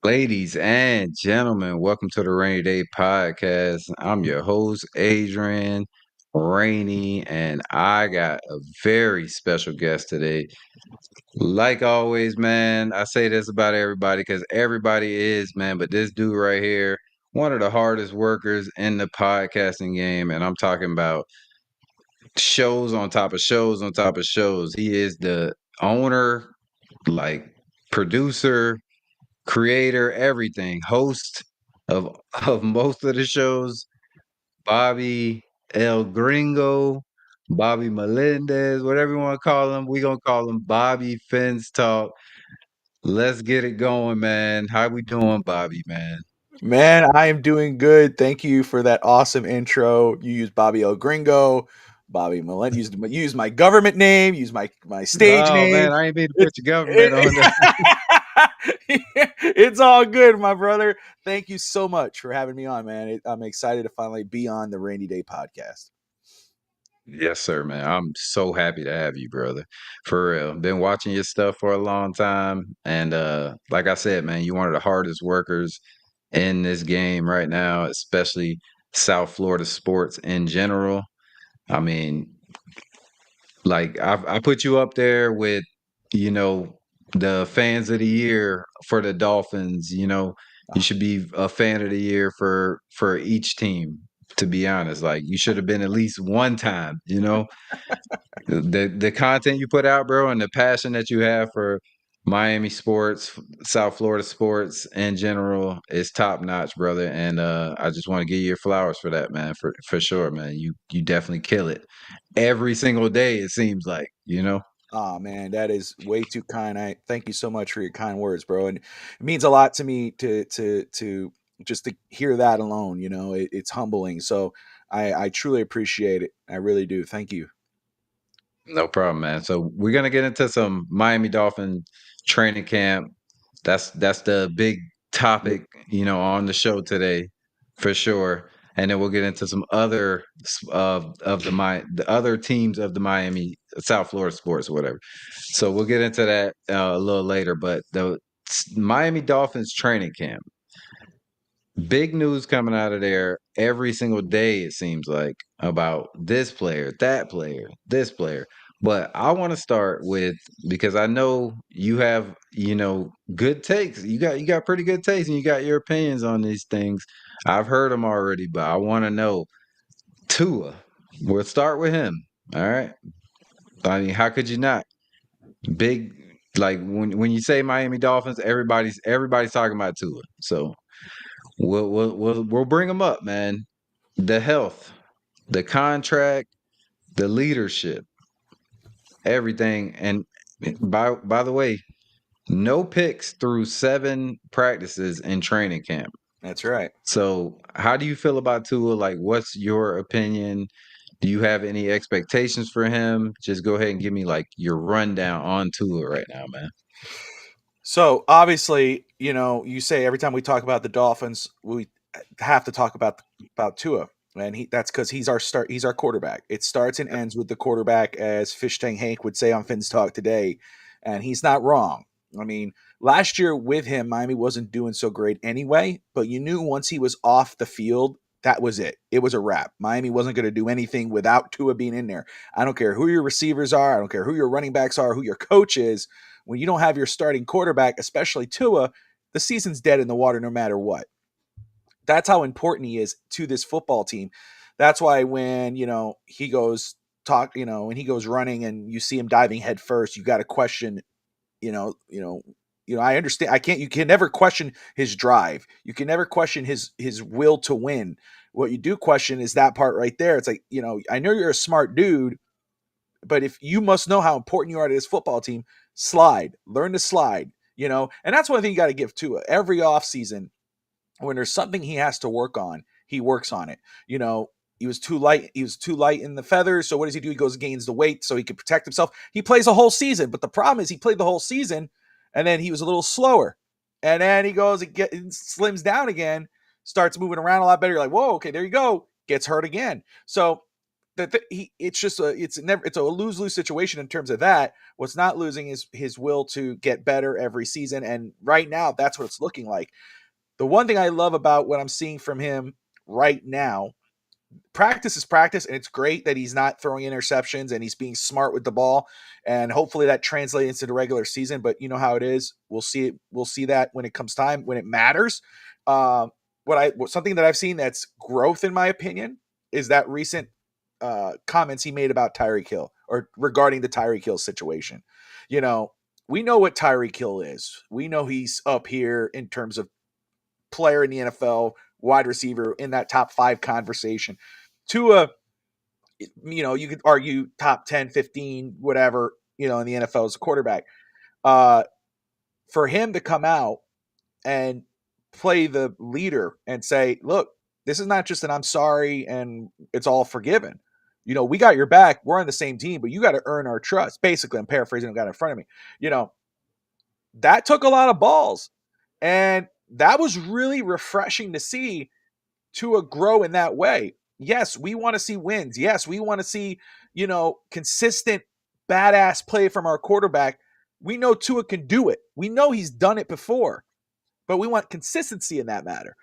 Ladies and gentlemen, welcome to the Rainy Day Podcast. I'm your host, Adrian Rainey, and I got a very special guest today. Like always, man, I say this about everybody because everybody is, man, but this dude right here, one of the hardest workers in the podcasting game, and I'm talking about shows on top of shows on top of shows. He is the owner, like producer, creator, everything, host of most of the shows, Bobby El Gringo, Bobby Melendez, whatever you want to call him. We gonna call him Bobby Fins Talk. Let's get it going, man. How we doing, Bobby, man? Man, I am doing good. Thank you for that awesome intro. You used Bobby El Gringo, Bobby Millen. Used my government name. Used my stage Oh name. man, I ain't mean to It's put your government on there. it, it's all good, my brother. Thank you so much for having me on, man. I'm excited to finally be on the Rainy Day podcast. Yes, sir, man. I'm so happy to have you, brother. For real. Been watching your stuff for a long time. And like I said, man, you're one of the hardest workers in this game right now, especially South Florida sports in general. I mean, like I put you up there with, you know, the fans of the year for the Dolphins. You should be a fan of the year for each team, to be honest. Like you should have been at least one time. The content you put out, bro, and the passion that you have for Miami sports, South Florida sports in general is top notch, brother. And I just want to give you your flowers for that, man. For sure, man. You definitely kill it every single day. It seems like. Oh man, that is way too kind. I thank you so much for your kind words, bro. And it means a lot to me to just to hear that alone. It's humbling. So I truly appreciate it. I really do. Thank you. No problem, man. So we're gonna get into some Miami Dolphin training camp. That's the big topic, on the show today, for sure. And then we'll get into some other of the other teams of the Miami South Florida sports, or whatever. So we'll get into that a little later. But the Miami Dolphins training camp, big news coming out of there every single day, it seems like, about this player, that player, this player. But I want to start with, because I know you have, good takes. You got pretty good takes and you got your opinions on these things. I've heard them already, but I want to know Tua. We'll start with him. All right. I mean, how could you not? Big, like when you say Miami Dolphins, everybody's talking about Tua. So we'll bring them up, man. The health, the contract, the leadership, everything. And by the way, no picks through 7 practices in training camp. That's right. So how do you feel about Tua? Like, what's your opinion? Do you have any expectations for him? Just go ahead and give me like your rundown on Tua right now, man. So obviously, you say every time we talk about the Dolphins, we have to talk about Tua, and that's because he's our quarterback. It starts and ends with the quarterback, as Fish Tank Hank would say on Finn's Talk today, and he's not wrong. I mean, last year with him, Miami wasn't doing so great anyway, but you knew once he was off the field, that was it. It was a wrap. Miami wasn't going to do anything without Tua being in there. I don't care who your receivers are. I don't care who your running backs are, who your coach is. When you don't have your starting quarterback, especially Tua, the season's dead in the water no matter what. That's how important he is to this football team. That's why when, he goes when he goes running and you see him diving head first, you got to question, you know, you know, I understand. You can never question his drive. You can never question his will to win. What you do question is that part right there. It's like, I know you're a smart dude, but if you must know how important you are to this football team, learn to slide, and that's one thing you got to give to every offseason. When there's something he has to work on, he works on it. He was too light. He was too light in the feathers. So what does he do? He goes gains the weight so he can protect himself. He plays a whole season, but the problem is he played the whole season and then he was a little slower. And then he goes and slims down again, starts moving around a lot better. You're like, whoa, okay, there you go. Gets hurt again. So it's just it's a lose-lose situation in terms of that. What's not losing is his will to get better every season, and right now that's what it's looking like. The one thing I love about what I'm seeing from him right now, practice is practice, and it's great that he's not throwing interceptions and he's being smart with the ball, and hopefully that translates into the regular season. But you know how it is. We'll see it. We'll see that when it comes time, when it matters. Something that I've seen that's growth, in my opinion, is that recent comments he made about Tyreek Hill, or regarding the Tyreek Hill situation. You know, we know what Tyreek Hill is. We know he's up here in terms of player in the NFL, wide receiver in that top 5 conversation. Tua, you could argue top 10, 15, whatever, in the NFL as a quarterback. For him to come out and play the leader and say, look, this is not just an I'm sorry and it's all forgiven. We got your back. We're on the same team, but you got to earn our trust. Basically, I'm paraphrasing, I've got it in front of me. That took a lot of balls. And that was really refreshing to see Tua grow in that way. Yes, we want to see wins. Yes, we want to see, consistent badass play from our quarterback. We know Tua can do it. We know he's done it before, but we want consistency in that matter.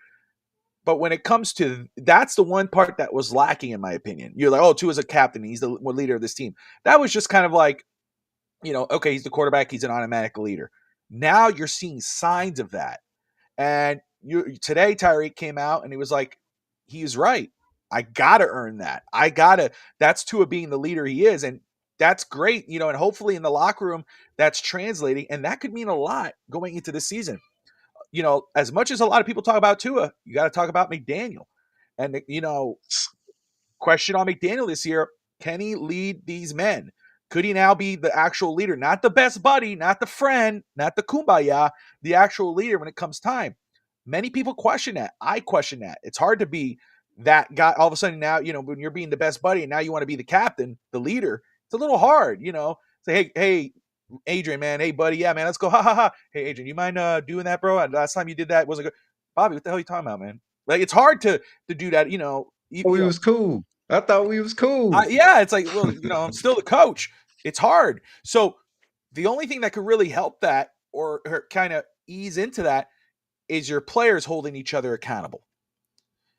But when it comes to, that's the one part that was lacking, in my opinion. You're like, oh, Tua's a captain. He's the leader of this team. That was just kind of like, okay, he's the quarterback. He's an automatic leader. Now you're seeing signs of that. And today, Tyreek came out and he was like, he's right. I got to earn that. That's Tua being the leader he is. And that's great, and hopefully in the locker room that's translating. And that could mean a lot going into the season. As much as a lot of people talk about Tua, you got to talk about McDaniel. And, question on McDaniel this year, can he lead these men? Could he now be the actual leader? Not the best buddy, not the friend, not the kumbaya, the actual leader when it comes time. Many people question that. I question that. It's hard to be that guy. All of a sudden now, when you're being the best buddy and now you want to be the captain, the leader, it's a little hard, Say, hey, Adrian, man. Hey, buddy. Yeah, man, let's go. Ha, ha, ha. Hey, Adrian, you mind doing that, bro? Last time you did that wasn't good. Bobby, what the hell are you talking about, man? Like, it's hard to do that, We was cool. I thought we was cool. Yeah, it's like, well, I'm still the coach. It's hard. So the only thing that could really help that or kind of ease into that is your players holding each other accountable.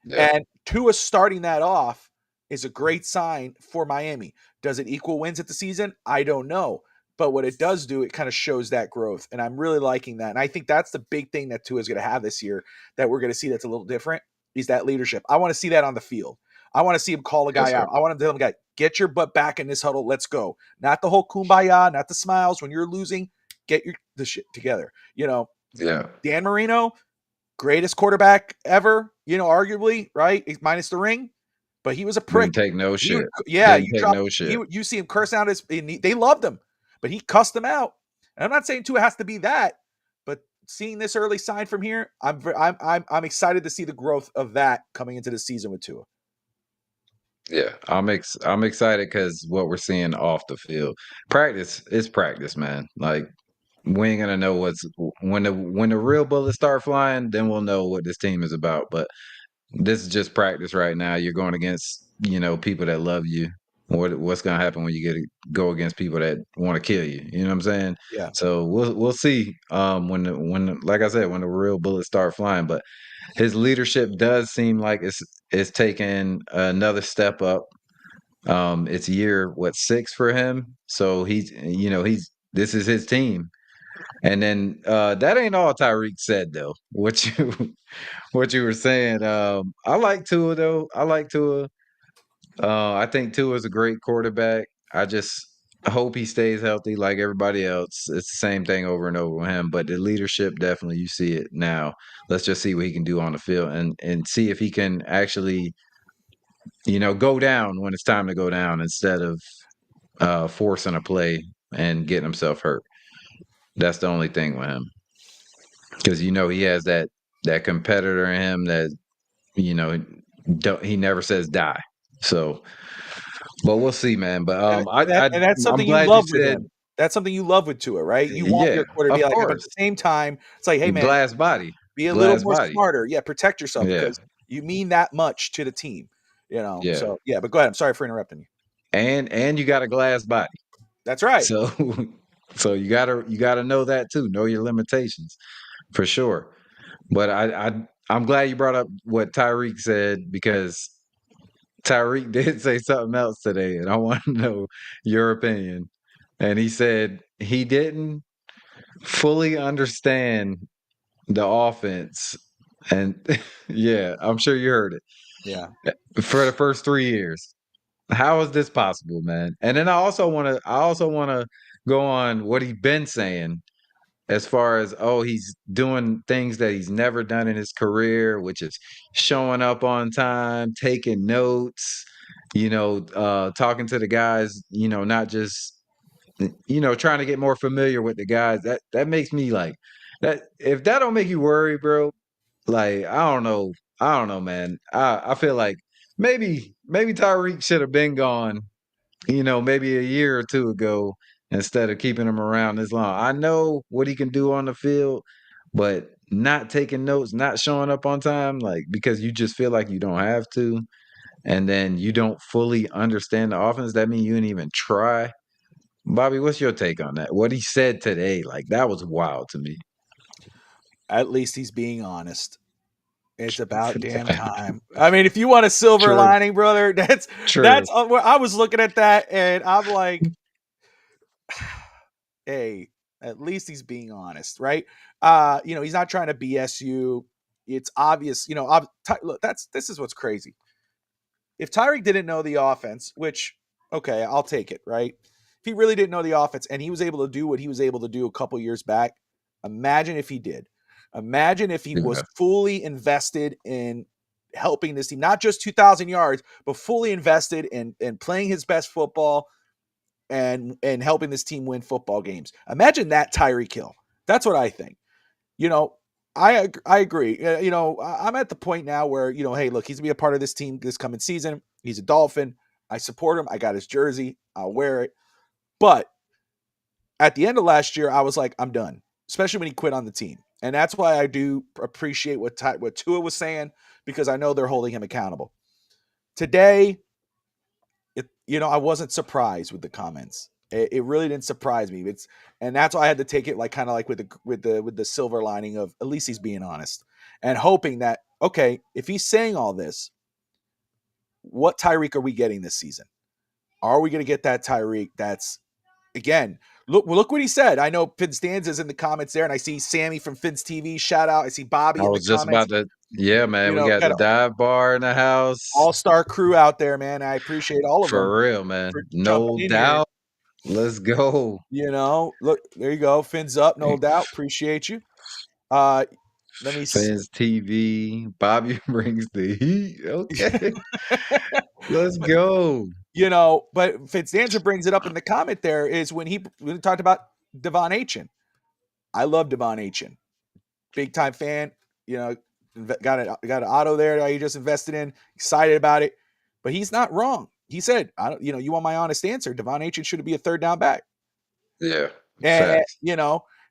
Yeah. And Tua starting that off is a great sign for Miami. Does it equal wins at the season? I don't know. But what it does do, it kind of shows that growth. And I'm really liking that. And I think that's the big thing that Tua is going to have this year that we're going to see that's a little different is that leadership. I want to see that on the field. I want to see him call a guy out. I want him to tell him, guy, get your butt back in this huddle. Let's go. Not the whole kumbaya, not the smiles. When you're losing, get the shit together. Yeah. Dan Marino, greatest quarterback ever, arguably, right? Minus the ring. But he was a prick. Didn't take no shit. You see him curse out they loved him, but he cussed them out. And I'm not saying Tua has to be that, but seeing this early sign from here, I'm excited to see the growth of that coming into the season with Tua. Yeah, I'm excited because what we're seeing off the field, practice is practice, man. Like we ain't gonna know when the real bullets start flying, then we'll know what this team is about. But this is just practice right now. You're going against people that love you. What's gonna happen when you go against people that want to kill you? You know what I'm saying? Yeah. So we'll see when like I said, when the real bullets start flying. But his leadership does seem like it's taking another step up. It's year 6 for him, so he's this is his team. And then that ain't all Tyreek said though. What you were saying. I like Tua though. I like Tua. I think Tua is a great quarterback. I just hope he stays healthy like everybody else. It's the same thing over and over with him. But the leadership, definitely, you see it now. Let's just see what he can do on the field and see if he can actually, go down when it's time to go down instead of forcing a play and getting himself hurt. That's the only thing with him. Because he has that competitor in him that he never says die. So, but we'll see, man. But that's something you love with him. That's something you love with Tua, right? You want your quarter to be like, but at the same time, it's like, hey, man, glass body, be a little more smarter. Yeah, protect yourself because you mean that much to the team. So yeah. But go ahead. I'm sorry for interrupting you. and you got a glass body. That's right. So so you gotta know that too. Know your limitations for sure. But I'm glad you brought up what Tyreek said because Tyreek did say something else today, and I want to know your opinion. And he said he didn't fully understand the offense. And yeah, I'm sure you heard Yeah. it for the first 3 years. How is this possible, man? And then I also want to go on what he's been saying as far as he's doing things that he's never done in his career, which is showing up on time, taking notes, talking to the guys, not just trying to get more familiar with the guys. That makes me like that. If that don't make you worry, bro, like I don't know, man. I feel like maybe Tyreek should have been gone, maybe a year or two ago instead of keeping him around this long. I know what he can do on the field, but not taking notes, not showing up on time, like because you just feel like you don't have to, and then you don't fully understand the offense. That means you didn't even try. Bobby, what's your take on that? What he said today, like that was wild to me. At least he's being honest. It's about damn time. I mean, if you want a silver True, lining, brother, true. that's where I was looking at that, and I'm like, hey, at least he's being honest, right? He's not trying to BS you. It's obvious, look, this is what's crazy. If Tyreek didn't know the offense, which okay, I'll take it, right? If he really didn't know the offense and he was able to do what he was able to do a couple years back, imagine if he did. Imagine if he was Yeah, fully invested in helping this team, not just 2,000 yards, but fully invested in playing his best football and helping this team win football games. Imagine that Tyreek Hill. That's what I think. You know, I agree. I'm at the point now where hey, look, he's gonna be a part of this team this coming season. He's a Dolphin. I support him. I got his jersey. I'll wear it. But at the end of last year, I was like, I'm done. Especially when he quit on the team, and that's why I do appreciate what Tua was saying because I know they're holding him accountable. Today, I wasn't surprised with the comments. It really didn't surprise me. And that's why I had to take it like kind of like with the silver lining of at least he's being honest and hoping that okay, if he's saying all this, what Tyreek are we getting this season? Are we going to get that Tyreek? That's again. Look what he said. I know Finn Stanza's in the comments there, and I see Sammy from Finn's TV. Shout out. I see I Bobby in the was just comments. about to. Yeah, man, we got Got the an dive bar in the house all-star crew out there, man. I appreciate all of them for real, man. for jumping No in here. doubt. Let's go. Look, there you go. Fins up, no doubt. Appreciate you. Uh, let me. Fans TV. Bobby brings the heat. Okay, let's go. But Fitzdanza brings it up in the comment. There is when he talked about Devon Achin. I love Devon Achin, big time fan. You know, got an auto there that he just invested in. Excited about it, but he's not wrong. He said, "I don't. You want my honest answer? Devon Achin should be a third down back." Yeah, And facts.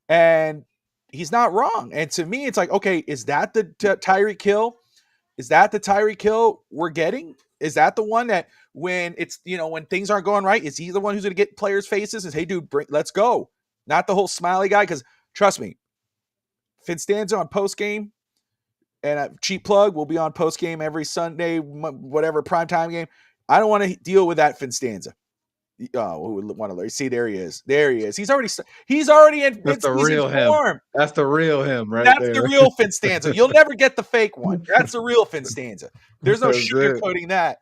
and he's not wrong. And to me, it's like, okay, is that the Tyreek Hill? Is that the Tyreek Hill we're getting? Is that the one that when it's when things aren't going right, is he the one who's going to get players' faces? Is hey, dude, let's go. Not the whole smiley guy. Because trust me, Finstanza on post game and a cheap plug will be on post game every Sunday, whatever primetime game. I don't want to deal with that Finstanza. Oh, who would want to learn? See, there he is. There he is. He's already in That's the mid-season real him. form. That's the real him right That's the there. real Finstanza. You'll never get the fake one. That's the real Finstanza. There's no That's it. sugarcoating that.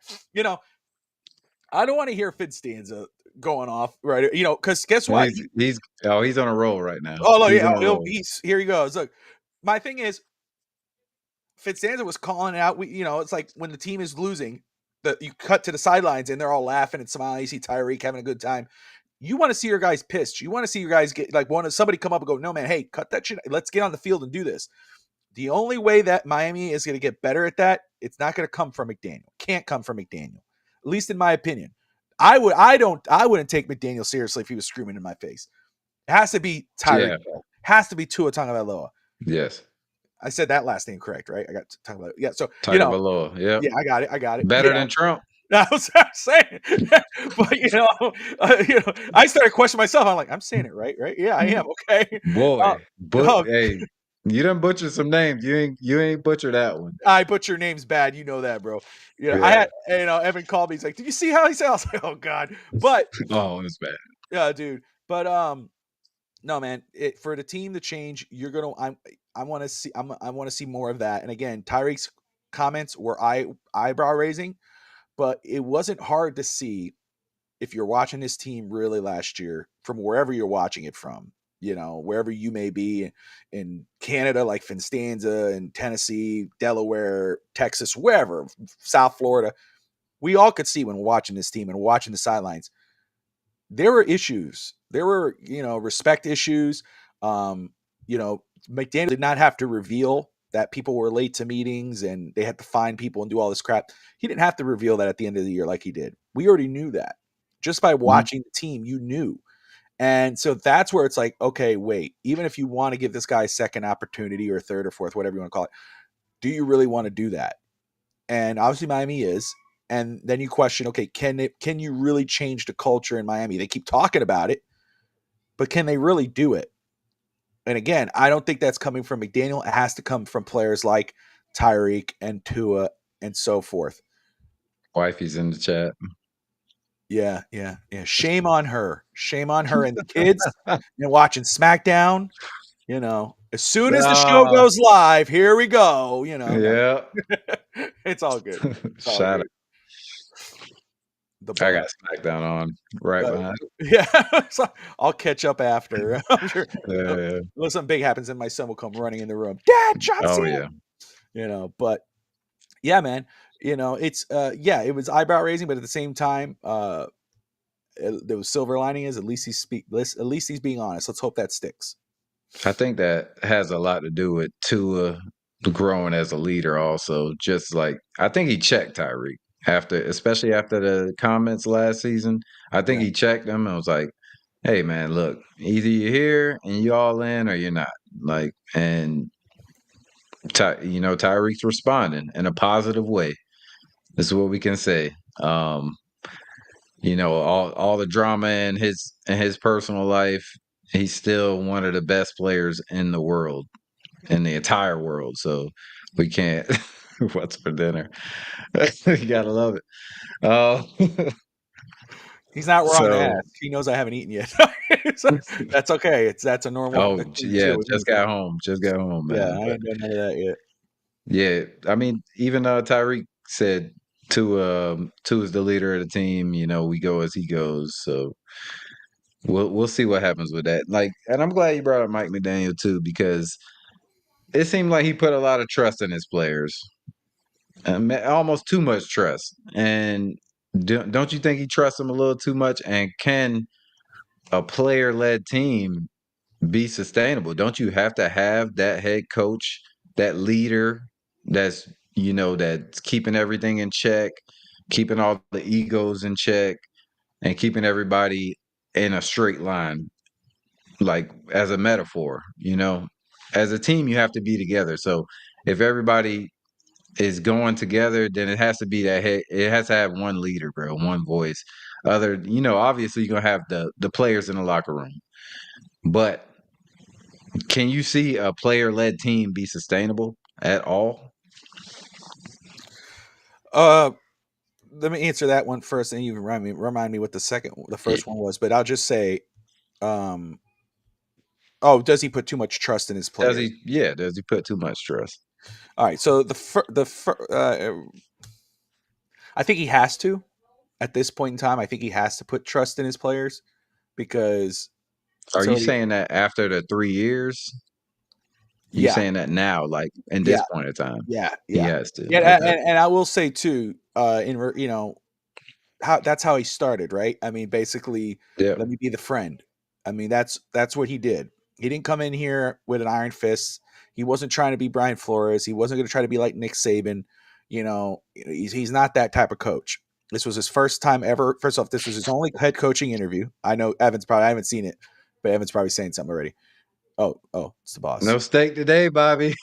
I don't want to hear Finstanza going off, right? Because guess what? He's on a roll right now. Oh no, He's yeah, on a roll. he's here. He goes. Look, my thing is, Fitzstanza was calling it out. It's like when the team is losing, that you cut to the sidelines and they're all laughing and smiling. You see Tyreek having a good time. You want to see your guys pissed. You want to see your guys get like somebody come up and go, no man, hey, cut that shit. Let's get on the field and do this. The only way that Miami is going to get better at that, it's not going to come from McDaniel. Can't come from McDaniel, at least in my opinion. I wouldn't take McDaniel seriously if he was screaming in my face. It has to be Tyreek Yeah. Hill. Has to be Tua Tagovailoa. Yes. I said that last name correct, right? I got Tagovailoa. Yeah. So Tagovailoa. Yep. yeah, I got it. Better than Trump. I was saying, but I started questioning myself. I'm like, I'm saying it right, right? Yeah, I am. Okay. Uh, Boy, but oh, hey, you done butchered some names. You ain't butchered that one. I butcher names bad. You know that, bro. I Yeah. had, Evan called me. He's like, "Did you see how he sounds?" I was like, "Oh God," but Oh, it's bad. yeah, dude. But no, man. For the team to change, you're gonna. I want to see. I want to see more of that. And again, Tyreek's comments were eyebrow raising, but it wasn't hard to see if you're watching this team really last year from wherever you're watching it from. Wherever you may be in Canada, like Finstanza, in Tennessee, Delaware, Texas, wherever, South Florida, we all could see when watching this team and watching the sidelines there were issues. There were, respect issues. Um, McDaniel did not have to reveal that people were late to meetings and they had to find people and do all this crap. He didn't have to reveal that at the end of the year like he did. We already knew that. Just by Mhm. watching the team, you knew. And so that's where it's like, okay, wait, even if you want to give this guy a second opportunity or third or fourth, whatever you want to call it, do you really want to do that? And obviously Miami is. And then you question, okay, can you really change the culture in Miami? They keep talking about it, but can they really do it? And again, I don't think that's coming from McDaniel. It has to come from players like Tyreek and Tua and so forth. Wifey's in the chat. Yeah, yeah, yeah. Shame on her. Shame on her and the kids and watching SmackDown. As soon as the show Ah, goes live, here we go. No, yeah. it's all good. It's all Shout good. out. The I bug. got SmackDown on right behind. Yeah, so I'll catch up after. I'm sure. Yeah. Unless something big happens, and my son will come running in the room. Dad, John Oh Cena. yeah. But yeah, man. It's it was eyebrow raising, but at the same time, there was silver lining is at least he's being honest. Let's hope that sticks. I think that has a lot to do with Tua growing as a leader also. Just like I think he checked Tyreek especially after the comments last season. I think Yeah. he checked him and was like, "Hey man, look, either you're here and you all in or you're not." Like, and Tyreek's responding in a positive way. This is what we can say. Um, all the drama in his personal life, he's still one of the best players in the world, in the entire world. So we can't. What's for dinner? You gotta love it. Uh, He's not wrong to so ask. He knows I haven't eaten yet. So that's okay. That's a normal thing yeah, too with me. just got home. Just got home, Yeah, man. I But ain't done none of that yet. yeah, I mean, even Tyreek said two is the leader of the team. We go as he goes. So we'll see what happens with that. Like, and I'm glad you brought up Mike McDaniel too because it seemed like he put a lot of trust in his players, almost too much trust. And don't you think he trusts them a little too much? And can a player-led team be sustainable? Don't you have to have that head coach, that leader, that's keeping everything in check, keeping all the egos in check, and keeping everybody in a straight line, like as a metaphor. As a team, you have to be together. So if everybody is going together, then it has to be that head, it has to have one leader, bro, one voice. Obviously you're gonna have the players in the locker room. But can you see a player led team be sustainable at all? Uh, Let me answer that one first, and you remind me what the It- first one was. But I'll just say, um, oh, does he put too much trust in his Does players? he? Yeah. Does he put too much trust? All right, so I think he has to at this point in time. I think he has to put trust in his players because Are it's you already saying that after the 3 years? You yeah, saying that now, like in yeah, this point in time, yeah, he yeah, has to? yeah, Okay. and I will say too, how that's how he started, right? I mean, basically, Yeah. let me be the friend. I mean, that's what he did. He didn't come in here with an iron fist. He wasn't trying to be Brian Flores. He wasn't going to try to be like Nick Saban. He's not that type of coach. This was his first time ever. First off, this was his only head coaching interview. I know I haven't seen it, but Evan's probably saying something already. Oh, it's the boss. No steak today, Bobby.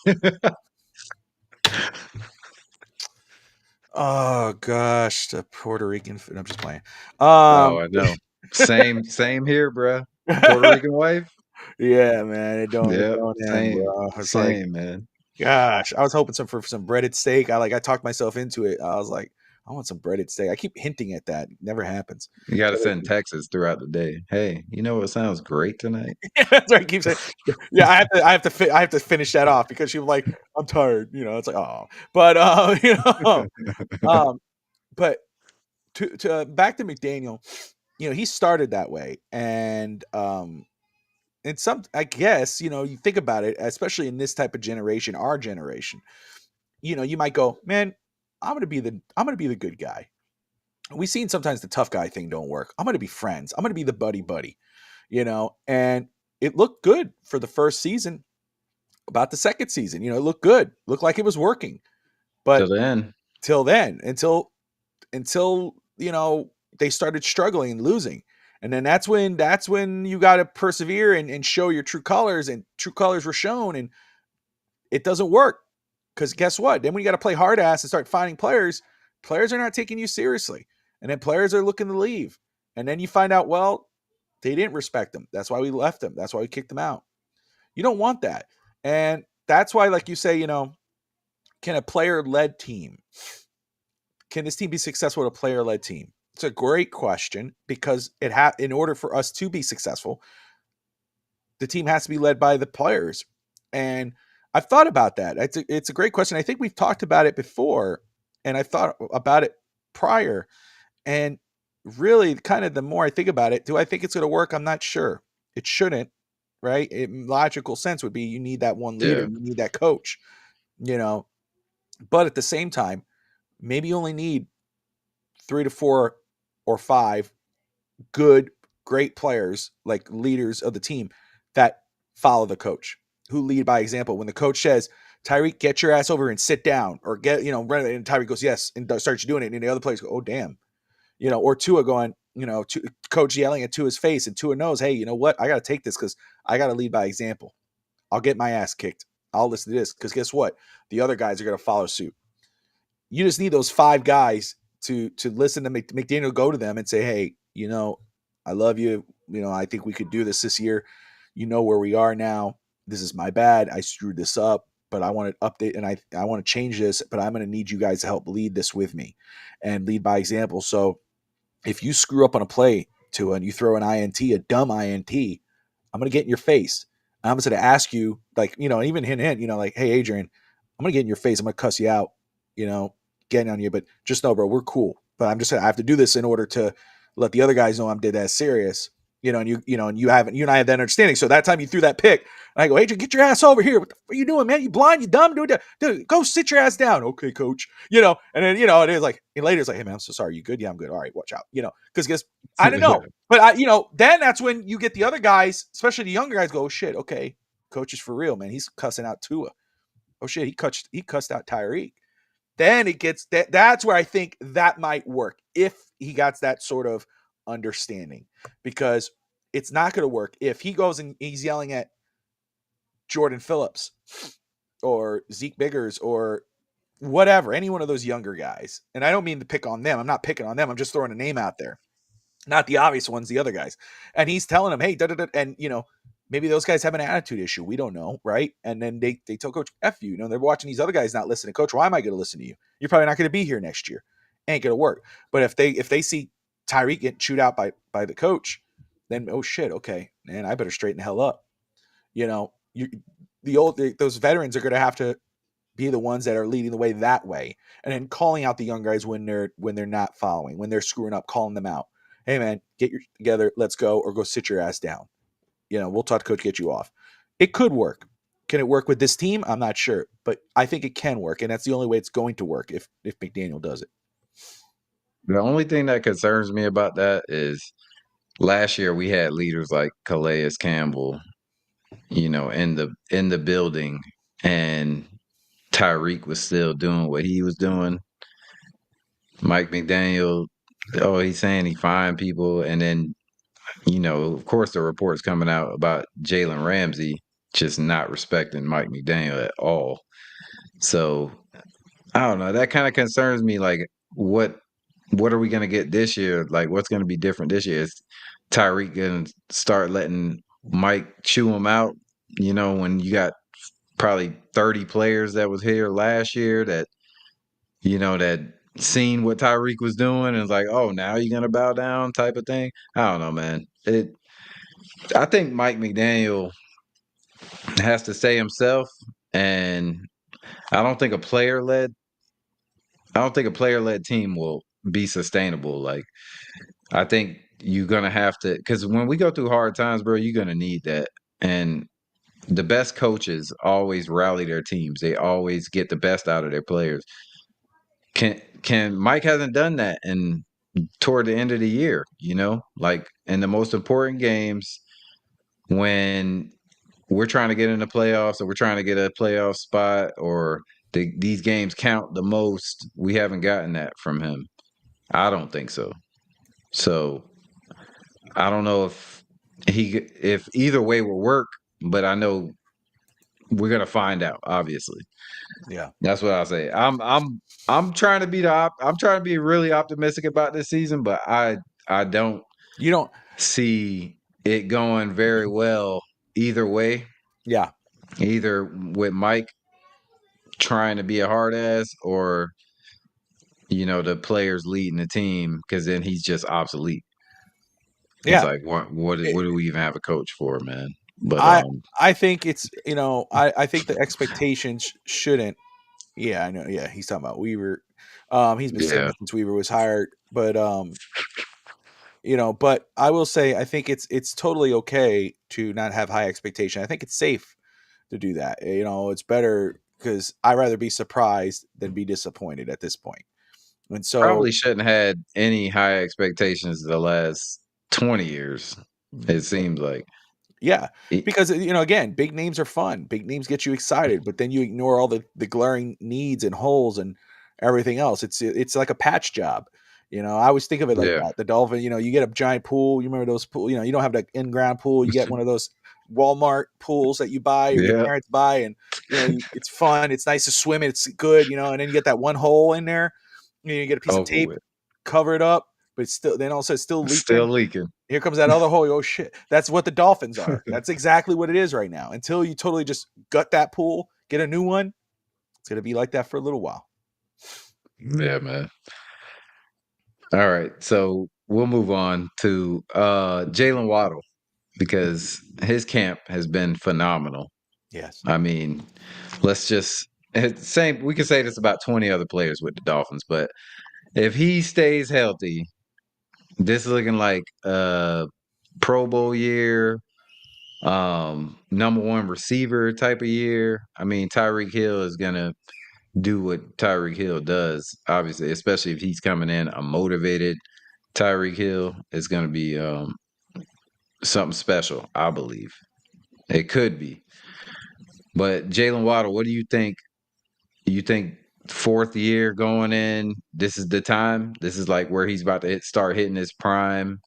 Oh gosh, the Puerto Rican. I'm just playing. Oh, I know. Same here, bruh. Puerto Rican wife? Yeah, man, it Yep, don't end, same, bro. It's like, same, man. gosh, I was hoping for some breaded steak. I talked myself into it. I was like, I want some breaded steak. I keep hinting at that. It never happens. You gotta send texts throughout the day. "Hey, you know what sounds great tonight?" That's right. Keep saying, yeah. I have to finish that off because she was like, I'm tired. It's like, oh, but um, but to back to McDaniel, he started that way, and some, I guess, you think about it, especially in this type of generation, our generation, you might go, man, I'm gonna be the good guy. We've seen sometimes the tough guy thing don't work. I'm gonna be friends. I'm gonna be the buddy buddy, and it looked good for the first season. About the second season, it looked good, looked like it was working, Till but the end. till then, until they started struggling and losing, and then that's when you got to persevere and show your true colors, and true colors were shown, and it doesn't work because guess what? Then when you got to play hard ass and start finding players, players are not taking you seriously, and then players are looking to leave, and then you find out, well, they didn't respect them. That's why we left them. That's why we kicked them out. You don't want that, and that's why, like you say, can a player led team can this team be successful with a player led team? It's a great question because in order for us to be successful, the team has to be led by the players. And I've thought about that. It's a great question. I think we've talked about it before, and I thought about it prior. And really, kind of the more I think about it, do I think it's going to work? I'm not sure. It shouldn't, right? Logical sense would be you need that one leader, Yeah. you need that coach, you know. But at the same time, maybe you only need 3 to 4 or 5 good, great players, like leaders of the team that follow the coach, who lead by example. When the coach says, Tyreek, get your ass over and sit down, or and Tyreek goes, yes, and starts doing it. And the other players go, oh, damn. Or Tua going, coach yelling at Tua's face, and Tua knows, hey, you know what? I got to take this because I got to lead by example. I'll get my ass kicked. I'll listen to this because guess what? The other guys are going to follow suit. You just need those 5 guys to listen to McDaniel, go to them and say, hey, I love you. I think we could do this year. You know where we are now. This is my bad. I screwed this up, but I want to update, and I want to change this, but I'm going to need you guys to help lead this with me and lead by example. So if you screw up on a play to and you throw an INT, a dumb INT, I'm gonna get in your face. I'm just gonna ask you, like, even hint, like, hey, Adrian, I'm gonna get in your face. I'm gonna cuss you out, getting on you. But just know, bro, we're cool. But I have to do this in order to let the other guys know I'm dead ass serious. And you and I have that understanding. So that time you threw that pick, and I go, Adrian, get your ass over here. What the fuck are you doing, man? You blind? You dumb? Dude, go sit your ass down. Okay, coach. And then it is like, and later it's like, hey man, I'm so sorry. You good? Yeah, I'm good. All right, watch out. Because guess I don't know, but then that's when you get the other guys, especially the younger guys, go, oh, shit, okay, coach is for real, man. He's cussing out Tua. Oh shit, he cussed out Tyreek. Then it gets that's where I think that might work if he got that sort of understanding, because it's not going to work if he goes and he's yelling at Jordan Phillips or Zeke Biggers or whatever, any one of those younger guys. And I don't mean to pick on them. I'm not picking on them. I'm just throwing a name out there. Not the obvious ones, the other guys. And he's telling them, hey, da, da, da, and maybe those guys have an attitude issue. We don't know, right? And then they tell coach, F you. They're watching these other guys not listening. Coach, why am I going to listen to you? You're probably not going to be here next year. Ain't going to work. But if they see Tyreek getting chewed out by the coach, then oh shit, okay, man, I better straighten the hell up. You those veterans are going to have to be the ones that are leading the way, and then calling out the young guys when they're not following, when they're screwing up, calling them out. Hey man, get your together, let's go, or go sit your ass down. We'll talk to coach, get you off. It could work. Can it work with this team? I'm not sure, but I think it can work, and that's the only way it's going to work if McDaniel does it. The only thing that concerns me about that is last year we had leaders like Calais Campbell, in the building, and Tyreek was still doing what he was doing. Mike McDaniel, oh, he's saying he fined people, and then of course, the reports coming out about Jalen Ramsey just not respecting Mike McDaniel at all. So I don't know. That kind of concerns me. Like, what are we gonna get this year? Like, what's gonna be different this year? Is Tyreek gonna start letting Mike chew him out? You know, when you got probably 30 players that was here last year that that seen what Tyreek was doing and it's like, oh, now you're gonna bow down type of thing. I don't know, man. I think Mike McDaniel has to say himself, and I don't think a player led. I don't think a player led team will be sustainable. Like, I think you're gonna have to, because when we go through hard times, bro, you're gonna need that. And the best coaches always rally their teams. They always get the best out of their players. Can Mike hasn't done that and toward the end of the year, like in the most important games when we're trying to get in the playoffs or we're trying to get a playoff spot or these games count the most, we haven't gotten that from him. I don't think so. So I don't know if either way will work, but I know we're gonna find out. Obviously, Yeah. that's what I'll say. I'm trying to be I'm trying to be really optimistic about this season, but I don't You don't. see it going very well either way. Yeah. Either with Mike trying to be a hard ass or the players leading the team because then he's just obsolete. It's Yeah. like what do we even have a coach for, man? But I I think it's I think the expectations shouldn't. Yeah, I know. Yeah, he's talking about Weaver. He's been saying yeah, that since Weaver was hired, but but I will say I think it's totally okay to not have high expectation. I think it's safe to do that. It's better because I'd rather be surprised than be disappointed at this point. And so, probably shouldn't had any high expectations the last 20 years. It seems like. yeah, It- because again, big names are fun. Big names get you excited, but then you ignore all the glaring needs and holes and everything else. It's like a patch job. I always think of it like yeah, that. The Dolphin, you get a giant pool. You remember those pool? You don't have the in-ground pool. You get one of those Walmart pools that you buy or your yeah. parents buy, and it's fun. It's nice to swim. It's good, and then you get that one hole in there. You get a piece of Over tape, with. cover it up, but it's still then also it's still Still leaking. leaking. Here comes that other hole. Oh shit! That's what the Dolphins are. That's exactly what it is right now. Until you totally just gut that pool, get a new one. It's gonna be like that for a little while. Yeah, man. All right, so we'll move on to Jalen Waddle because his camp has been phenomenal. Yes. I mean, let's just same. We can say this about 20 other players with the Dolphins, but if he stays healthy, this is looking like a Pro Bowl year, number one receiver type of year. I mean, Tyreek Hill is gonna do what Tyreek Hill does, obviously, especially if he's coming in a motivated Tyreek Hill. It's gonna be something special, I believe. It could be. But Jalen Waddle, what do you think? You think fourth year going in, this is the time? This is like where he's about to start hitting his prime.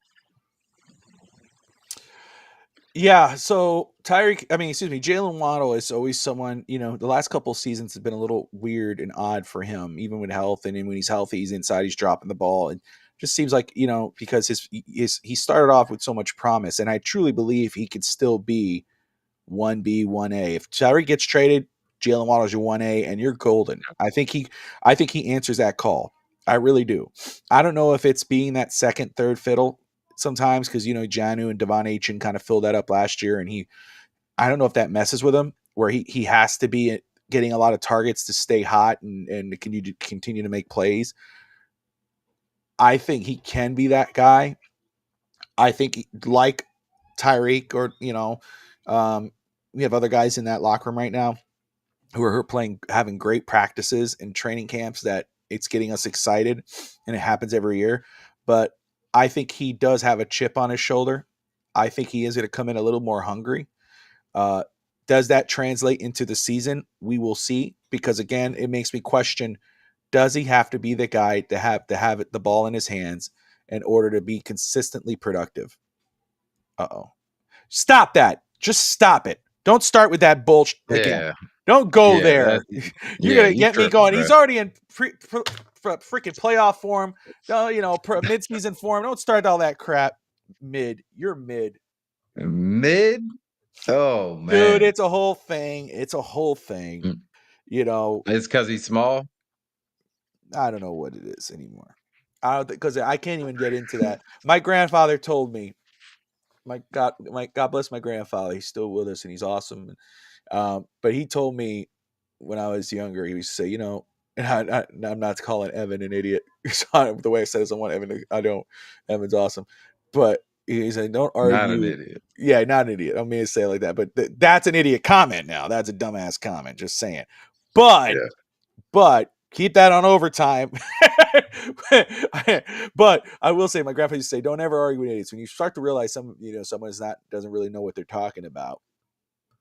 Yeah. So excuse me, Jalen Waddle is always someone. The last couple of seasons have been a little weird and odd for him, even with health. And then when he's healthy, he's inside, he's dropping the ball, and just seems like because he started off with so much promise, and I truly believe he could still be 1B, 1A. If Tyreek gets traded, Jalen Waddle's your 1A and you're golden. I think he answers that call. I really do. I don't know if it's being that second, third fiddle sometimes because Janu and Devon Achin kind of filled that up last year, and I don't know if that messes with him where he has to be getting a lot of targets to stay hot and continue to make plays. I think he can be that guy. I think like Tyreek or we have other guys in that locker room right now who are playing, having great practices and training camps that it's getting us excited, and it happens every year. But I think he does have a chip on his shoulder. I think he is going to come in a little more hungry. Uh, does that translate into the season? We will see. Because again, it makes me question: does he have to be the guy to have the ball in his hands in order to be consistently productive? Uh oh! Stop that! Just stop it! Don't start with that bullshit again. Yeah. Don't go Yeah, there. You're yeah, gonna you get me tripping, going. bro. He's already in freaking playoff form. Mid-season form. Don't start all that crap. You're mid, Mid? Oh, dude. man. It's a whole thing. It's a whole thing. Mm. You know, It's because he's small? I don't know what it is anymore. I don't because I can't even get into that. My grandfather told me. My God bless my grandfather. He's still with us and he's awesome. But he told me when I was younger, he used to say, and I'm not calling Evan an idiot. The way I said it, I want Evan. I don't. Evan's awesome, but he said, "Don't Not an argue." idiot. Yeah, not an idiot. I don't mean to say it like that, but that's an idiot comment. Now that's a dumbass comment. Just saying. But Yeah. but keep that on overtime. But I will say, my grandpa used to say, "Don't ever argue with idiots." When you start to realize someone's not doesn't really know what they're talking about,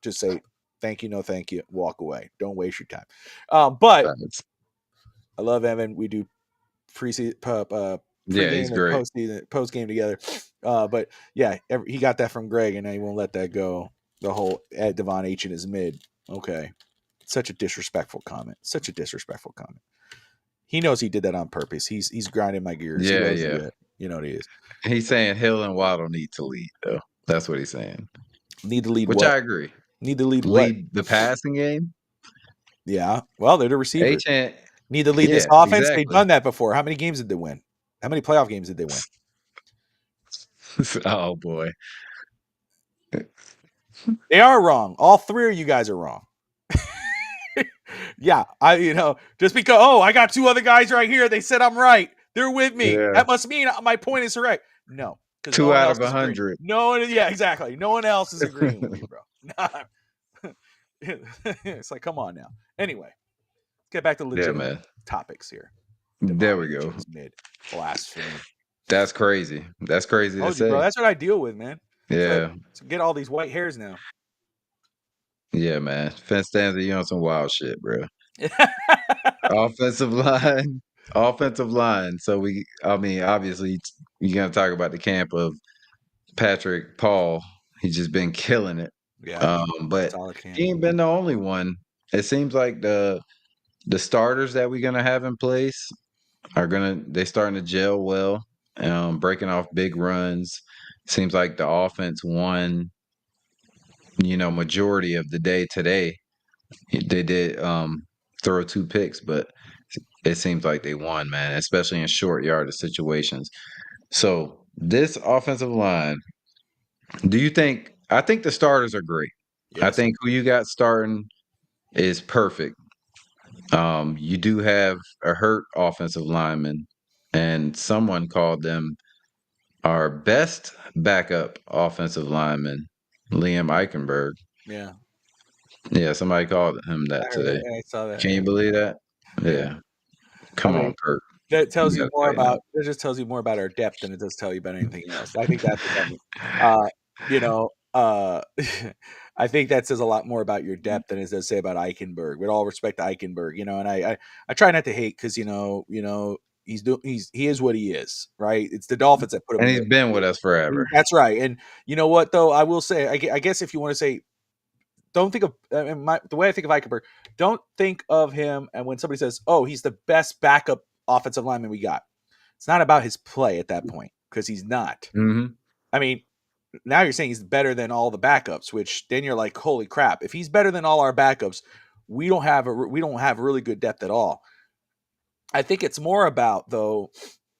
just say thank you, no thank you, walk away. Don't waste your time. But Facts. I love Evan. We do Yeah, he's pregame and great. post game together. But yeah, he got that from Greg, and he won't let that go. The whole Ed Devon H in his mid. Okay, such a disrespectful comment. Such a disrespectful comment. He knows he did that on purpose. He's grinding my gears. He Yeah, knows yeah. that. You know what he is. He's saying Hill and Waddle need to lead, though. That's what he's saying, Need to lead which what? I agree. Need to lead what? Lead the passing game. Yeah. Well, they're the receivers. H Need to lead this yeah, offense. They've exactly. done that before. How many games did they win? How many playoff games did they win? Oh boy. They are wrong. All three of you guys are wrong. Yeah, just because I got two other guys right here, they said I'm right. They're with me. Yeah. That must mean my point is correct. No, because no Two one out else of is agreeing. 100. No one, yeah, exactly. No one else is agreeing with you, bro. It's like, come on now. Anyway, let's get back to Yeah, legitimate man. topics here. There Devon we H go. in his mid blasphemy. That's crazy. That's crazy to Told you, bro. say. That's what I deal with, man. So Yeah. get all these white hairs now. Yeah, man. Fence stands, you on some wild shit, bro. Offensive line. Offensive line. So I mean, obviously you're gonna talk about the camp of Patrick Paul. He's just been killing it. Yeah, But solid camp. he ain't been the only one. It seems like the starters that we're gonna have in place they starting to gel well, breaking off big runs. Seems like the offense won, majority of the day today. They did throw two picks, but it seems like they won, man, especially in short yardage situations. So this offensive line, I think the starters are great. I Yes. think who you got starting is perfect. You do have a hurt offensive lineman, and someone called them our best backup offensive lineman, Liam Eichenberg. Yeah. Yeah, somebody called him I that heard today. it. I saw that. Can you believe that? Yeah. Yeah. I Come on, mean, Kirk. that tells You you gotta more tighten up. about that just tells you more about our depth than it does tell you about anything else. I think that's what that means. Uh, you know, uh, I think that says a lot more about your depth than it does say about Eichenberg. With all respect to Eichenberg, and I try not to hate because he is what he is, right? It's the Dolphins that put him And in he's there. been with us forever. That's right. And you know what though, I will say, I guess if you want to say, don't think of the way I think of Eichenberg. Don't think of him, and when somebody says, "Oh, he's the best backup offensive lineman we got," it's not about his play at that point because he's not. Mhm. I mean, now you're saying he's better than all the backups, which then you're like, "Holy crap! If he's better than all our backups, we don't have really good depth at all." I think it's more about though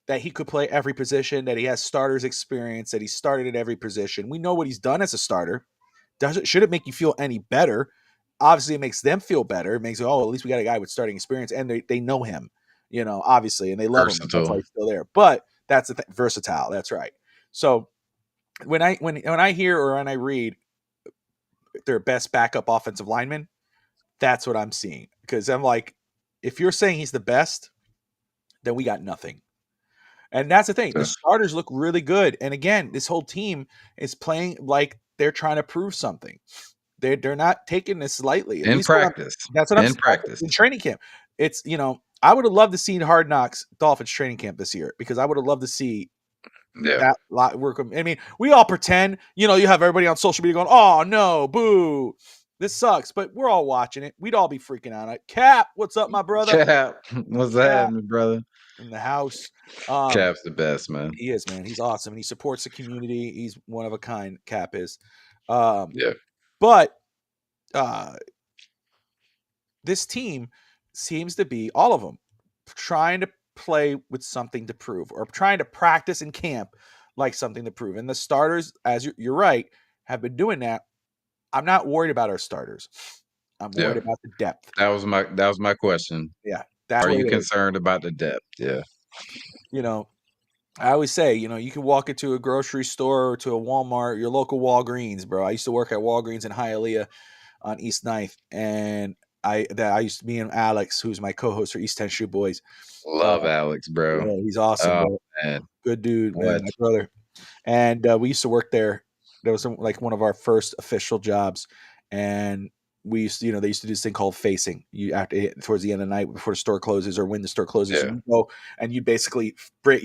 that he could play every position, that he has starters experience, that he started at every position. We know what he's done as a starter. Should it make you feel any better? Obviously, it makes them feel better. It makes at least we got a guy with starting experience, and they know him, obviously, and they love him, and that's why Versatile. he's still there. But that's the versatile. That's right. So when I hear or when I read their best backup offensive lineman, that's what I'm seeing because I'm like, if you're saying he's the best, then we got nothing. And that's the thing. The Yeah. starters look really good. And again, this whole team is playing like they're trying to prove something. They're not taking this lightly. At In least practice. that's what I'm In practice. in training camp. It's I would have loved to see Hard Knocks Dolphins training camp this year because I would have loved to see Yeah. that lot work. I mean, we all pretend, you have everybody on social media going, "Oh no, boo, this sucks," but we're all watching it. We'd all be freaking out. Cap, what's up, my brother? Cap. What's Cap happening, brother? in the house. Um, Cap's the best, man. he is, man. He's awesome, and he supports the community. He's one of a kind. Cap is, um, Yeah. but uh, this team seems to be all of them trying to play with something to prove or trying to practice in camp like something to prove. And the starters, as you're right, have been doing that. I'm not worried about our starters. I'm worried Yeah. about the depth. That was my question. Yeah, that's Are what you it is. concerned about the depth? Yeah. You know, I always say, you can walk into a grocery store or to a Walmart, your local Walgreens, bro. I used to work at Walgreens in Hialeah on East Ninth, and I used to, me and Alex, who's my co-host for East 10 Shoe Boys. Love Alex, bro. Yeah, he's awesome, Oh bro. man. Good dude, man, What? my brother. And we used to work there. That was like one of our first official jobs, and we used to, they used to do this thing called facing. You have to towards the end of the night before the store closes or when the store closes, Yeah. you go and you basically bring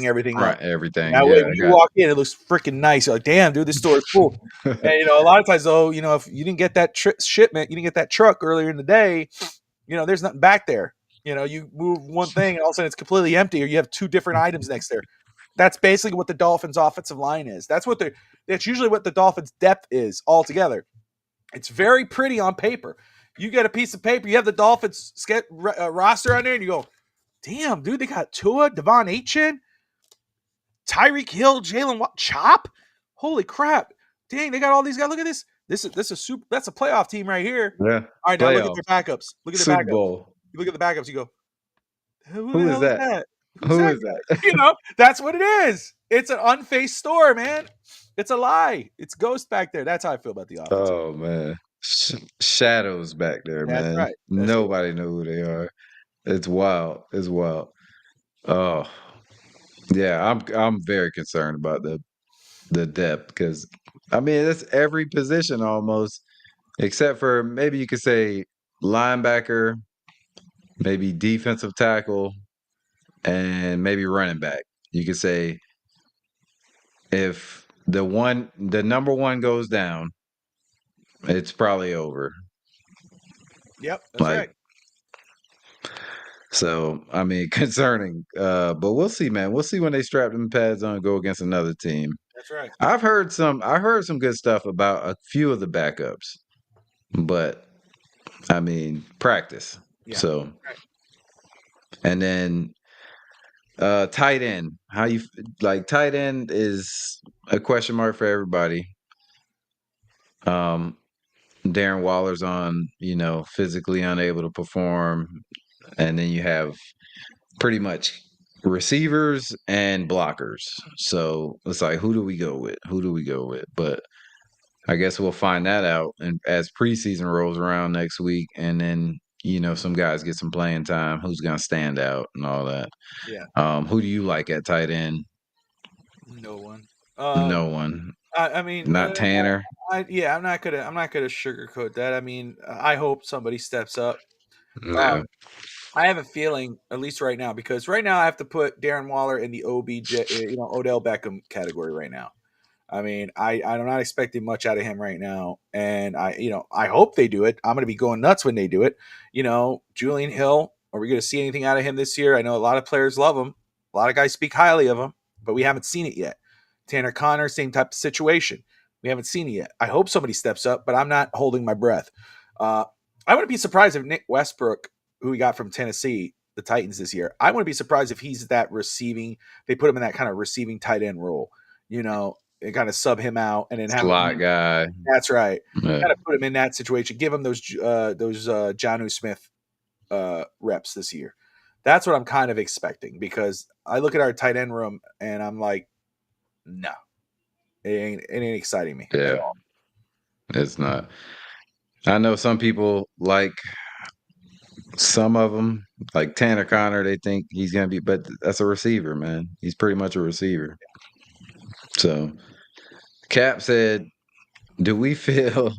everything up. Front And everything. that way, Yeah, when I you got walk in, it looks freaking nice. You're like, damn, dude, this store is cool. And a lot of times, though, if you didn't get that shipment, you didn't get that truck earlier in the day, there's nothing back there. You move one thing, and all of a sudden it's completely empty, or you have two different items next there. That's basically what the Dolphins' offensive line is. That's usually what the Dolphins' depth is altogether. It's very pretty on paper. You get a piece of paper, you have the Dolphins roster on there, and you go, damn, dude, they got Tua, Devon Achane, Tyreek Hill, Jalen Watt, Chop. Holy crap! Dang, they got all these guys. Look at this. This is super. That's a playoff team right here. yeah. All right, now look at their Playoffs. backups. Look at their Super backups. Bowl. You look at the backups. You go, who the Who is hell is that? that? Who's Who that is guy? that? That's what it is. It's an unfaced store, man. It's a lie. It's ghost back there. That's how I feel about the offensive. Oh man. Shadows back there, That's man. right. That's right. Nobody know who they are. It's wild. It's wild. Oh, yeah, I'm very concerned about the depth because I mean it's every position almost, except for maybe you could say linebacker, maybe defensive tackle, and maybe running back. You could say if the number one goes down, it's probably over. Yep, that's right. Like so, I mean, concerning. But we'll see, man. We'll see when they strap them pads on and go against another team. That's right. I heard some good stuff about a few of the backups, but I mean practice. Yeah. So Right. and then tight end. Like tight end is a question mark for everybody. Um Darren Waller's on, physically unable to perform. And then you have pretty much receivers and blockers. So it's like, who do we go with? Who do we go with? But I guess we'll find that out and as preseason rolls around next week, and then some guys get some playing time. Who's gonna stand out and all that? Yeah. Who do you like at tight end? No one. No one, I mean, not Tanner. yeah, I'm not gonna sugarcoat that. I mean, I hope somebody steps up. No, I have a feeling, at least right now, because right now I have to put Darren Waller in the OBJ, Odell Beckham category right now. I mean, I'm not expecting much out of him right now, and I hope they do it. I'm going to be going nuts when they do it. Julian Hill. Are we going to see anything out of him this year? I know a lot of players love him. A lot of guys speak highly of him, but we haven't seen it yet. Tanner Connor, same type of situation. We haven't seen it yet. I hope somebody steps up, but I'm not holding my breath. Uh, I wouldn't be surprised if Nick Westbrook, who we got from Tennessee, the Titans this year, I wouldn't be surprised if he's that receiving. They put him in that kind of receiving tight end role. And kind of sub him out and then have him. slot guy. That's right. Yeah, Kind of put him in that situation. Give him those Jonnu Smith reps this year. That's what I'm kind of expecting because I look at our tight end room and I'm like, no, it ain't exciting me at yeah, all. it's not. I know some people like some of them, like Tanner Connor. They think he's gonna be, but that's a receiver, man. He's pretty much a receiver. So Cap said, "Do we feel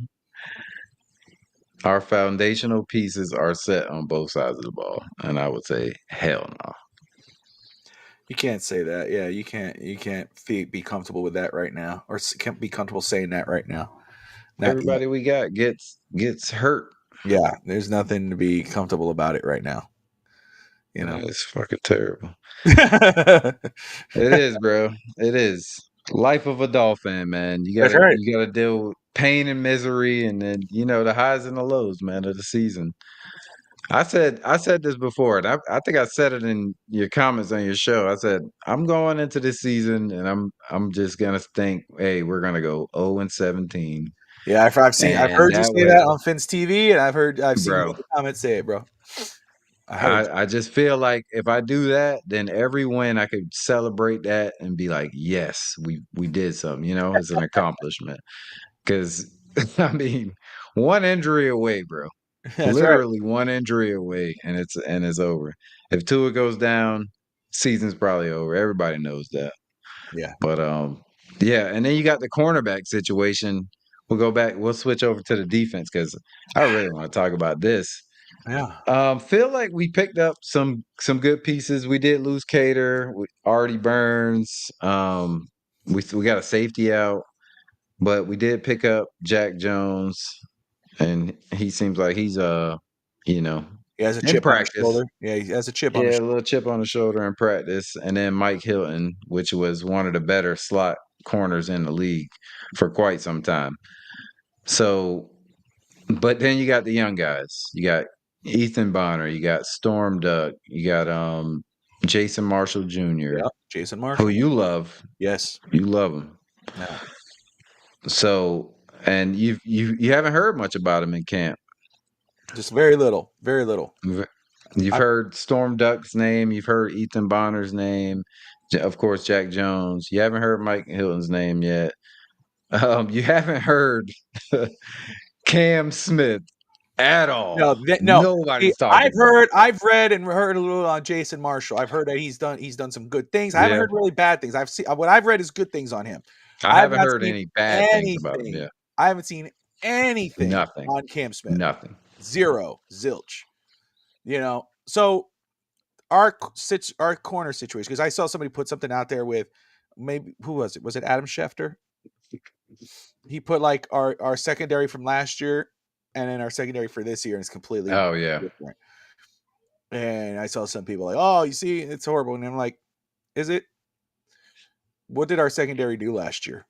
our foundational pieces are set on both sides of the ball?" And I would say, hell no. You can't say that. Yeah, you can't. You can't be comfortable with that right now, or can't be comfortable saying that right now. Not yet. Everybody we got gets hurt. Yeah, there's nothing to be comfortable about it right now. You know. It's fucking terrible. That's It is, bro. It is. Life of a Dolphin, man. right. You gotta deal with pain and misery, and then the highs and the lows, man, of the season. I said this before, and I think I said it in your comments on your show. I said I'm going into this season, and I'm just gonna think, hey, we're gonna go 0-17, Yeah, I've and heard you that say way, that on Finn's TV, and I've seen you in bro. the comments say it, bro. I heard I just feel like if I do that, then every win I could celebrate that and be like, yes, we did something. It's an accomplishment. Because I mean, one injury away, bro. you. That's right. Literally one injury away, and it's over. If Tua goes down, season's probably over. Everybody knows that. Yeah. But yeah, and then you got the cornerback situation. We'll go back. We'll switch over to the defense because I really want to talk about this. Yeah. Feel like we picked up some good pieces. We did lose Cater, Artie Burns. We got a safety out, but we did pick up Jack Jones, and he seems like he's you know, He has a in chip on his practice. shoulder. Yeah, he has a chip on his Yeah, a shoulder. little chip on the shoulder in practice, and then Mike Hilton, which was one of the better slot corners in the league for quite some time. So, but then you got the young guys. You got Ethan Bonner, you got Storm Duck, you got Jason Marshall Jr., Yeah, Jason who Marshall. you love. Yes. You love him. Yeah. So, and you haven't heard much about him in camp. Just very little. Very little. V- You've I, heard Storm Duck's name. You've heard Ethan Bonner's name. Of course, Jack Jones. You haven't heard Mike Hilton's name yet. You haven't heard Cam Smith at all. no. See, Nobody's talking about him. I've read and heard a little on Jason Marshall. I've heard that he's done some good things. I haven't Yeah, heard really bad things. I've seen what I've read is good things on him. I I have haven't not heard seen any bad things about him anything. yet. I haven't seen anything Nothing. on Cam Smith. Nothing. Zero, zilch. So our corner situation, because I saw somebody put something out there with, maybe, who was it? Was it Adam Schefter? He put like our secondary from last year and then our secondary for this year, and it's completely Oh yeah. different. And I saw some people like, oh, you see, it's horrible. And I'm like, is it? What did our secondary do last year?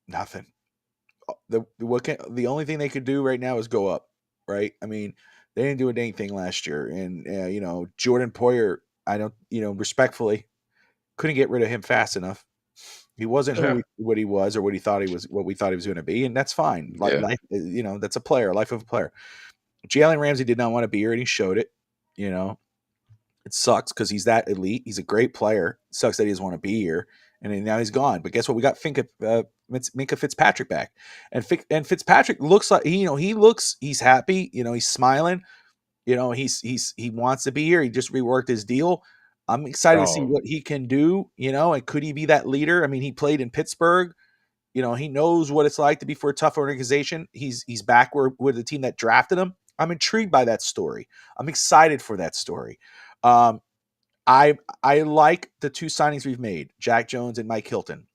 Nothing. The only thing they could do right now is go up, right? I mean, they didn't do anything last year, and Jordan Poyer, I don't, respectfully, couldn't get rid of him fast enough. He wasn't what he was or what he thought he was, what we thought he was going to be, and that's fine. Yeah. Life, that's a player, life of a player. Jalen Ramsey did not want to be here, and he showed it. It sucks because he's that elite. He's a great player. It sucks that he doesn't want to be here, and then now he's gone. But guess what? We got Minka Fitzpatrick back, and Fitzpatrick looks like he's happy. He's smiling. He wants to be here. He just reworked his deal. I'm excited to see Oh, what he can do. And could he be that leader? I mean, he played in Pittsburgh. He knows what it's like to be for a tough organization. He's back with the team that drafted him. I'm intrigued by that story. I'm excited for that story. Um, I like the two signings we've made, Jack Jones and Mike Hilton.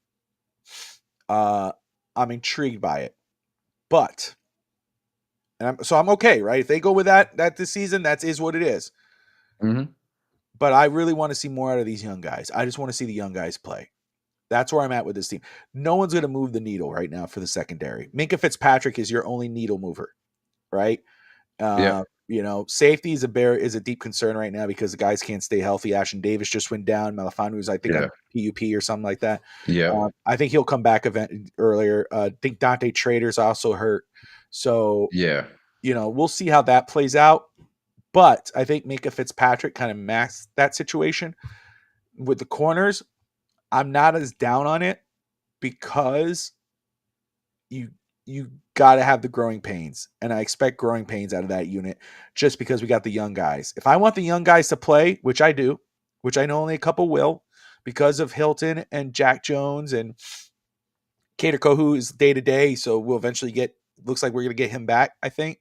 I'm intrigued by it, but so I'm okay, right? If they go with that this season, that is what it is. hmm But I really want to see more out of these young guys. I just want to see the young guys play. That's where I'm at with this team. No one's going to move the needle right now for the secondary. Minka Fitzpatrick is your only needle mover, right? yeah, Safety is a deep concern right now because the guys can't stay healthy. Ashton Davis just went down. Malafanu's, I think, yeah, on PUP or something like that. yeah, I think he'll come back earlier. I think Dante Trader's also hurt. So, yeah. we'll see how that plays out. But I think Minka Fitzpatrick kind of maxed that situation. With the corners, I'm not as down on it because you got to have the growing pains, and I expect growing pains out of that unit just because we got the young guys. If I want the young guys to play, which I do, which I know only a couple will, because of Hilton and Jack Jones and Cater Kohu is day to day, so we'll eventually looks like we're going to get him back, I think,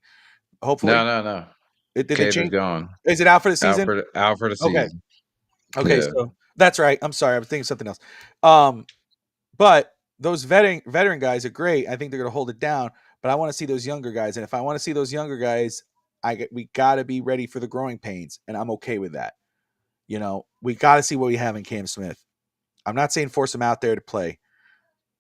hopefully. No. Did they Cater's change? gone. Is it out for the season? Out for the Okay. season. Okay, Yeah. so That's right. I'm sorry. I was thinking something else. Um, but those veteran guys are great. I think they're going to hold it down. But I want to see those younger guys, and if I want to see those younger guys, we got to be ready for the growing pains, and I'm okay with that. We got to see what we have in Cam Smith. I'm not saying force him out there to play.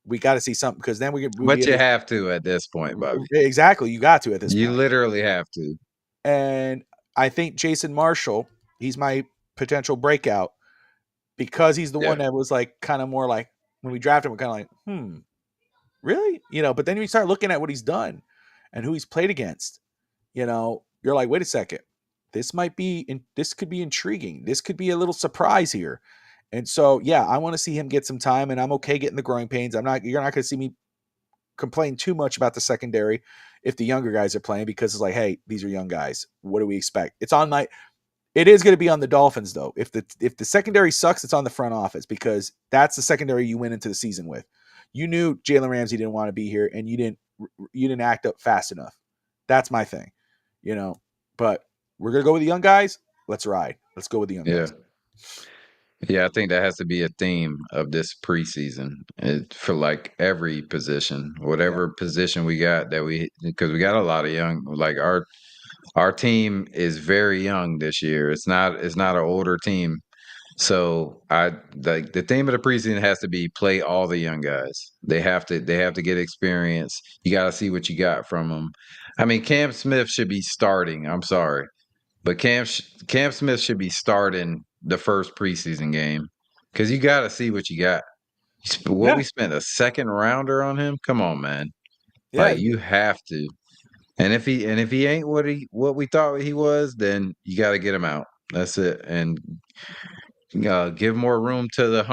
We got to see something because then we'll be But you able have to at this point, Bobby. to, exactly. You got to at this You point. literally have to. And I think Jason Marshall, he's my potential breakout because he's the Yeah. one that was like kind of more like when we drafted him, we're kind of like, really? But then you start looking at what he's done and who he's played against, you're like, wait a second. This could be intriguing. This could be a little surprise here. And so, yeah, I want to see him get some time, and I'm okay getting the growing pains. You're not going to see me complain too much about the secondary if the younger guys are playing because it's like, hey, these are young guys. What do we expect? It is going to be on the Dolphins though. If the secondary sucks, it's on the front office because that's the secondary you went into the season with. You knew Jalen Ramsey didn't want to be here, and you didn't act up fast enough. That's my thing, you know. But we're gonna go with the young guys. Let's ride. Let's go with the young Yeah. guys. Yeah, I think that has to be a theme of this preseason for like every position, Yeah, whatever position we got because we got a lot of young, like our team is very young this year. It's not an older team. So I like the theme of the preseason has to be play all the young guys. They have to get experience. You got to see what you got from them. I mean, Cam Smith should be starting. I'm sorry. But Cam Smith should be starting the first preseason game because you got to see what you got. What yeah, we spent a second rounder on him? Come on, man! yeah, Like you have to. And if he ain't what we thought he was, then you got to get him out. That's it. And give more room to the